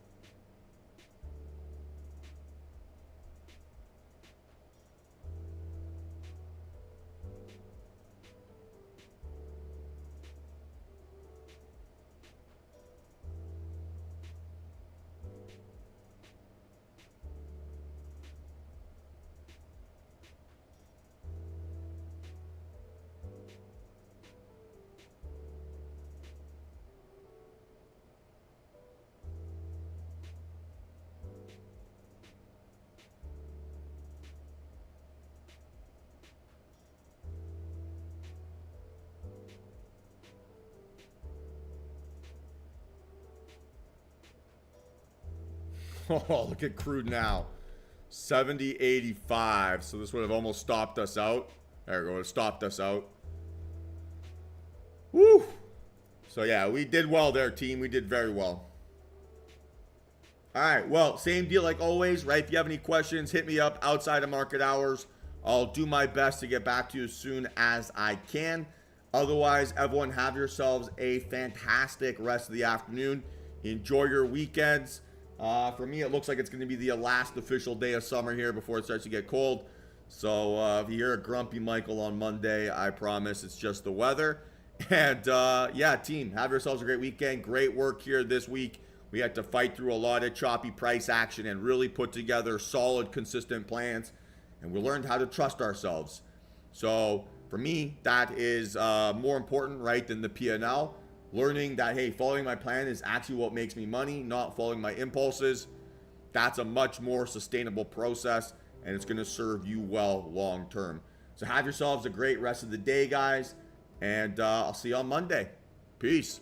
A: Oh, look at crude now. 70.85. So this would have almost stopped us out. There we go. It stopped us out. Woo! So yeah, we did well there, team. We did very well. All right. Well, same deal like always, right? If you have any questions, hit me up outside of market hours. I'll do my best to get back to you as soon as I can. Otherwise, everyone have yourselves a fantastic rest of the afternoon. Enjoy your weekends. For me, it looks like it's going to be the last official day of summer here before it starts to get cold. So if you hear a grumpy Michael on Monday, I promise it's just the weather. And yeah, team, have yourselves a great weekend. Great work here this week. We had to fight through a lot of choppy price action and really put together solid, consistent plans. And we learned how to trust ourselves. So for me, that is more important, right, than the P&L. Learning that, hey, following my plan is actually what makes me money, not following my impulses. That's a much more sustainable process, and it's going to serve you well long term. So have yourselves a great rest of the day, guys, and I'll see you on Monday. Peace.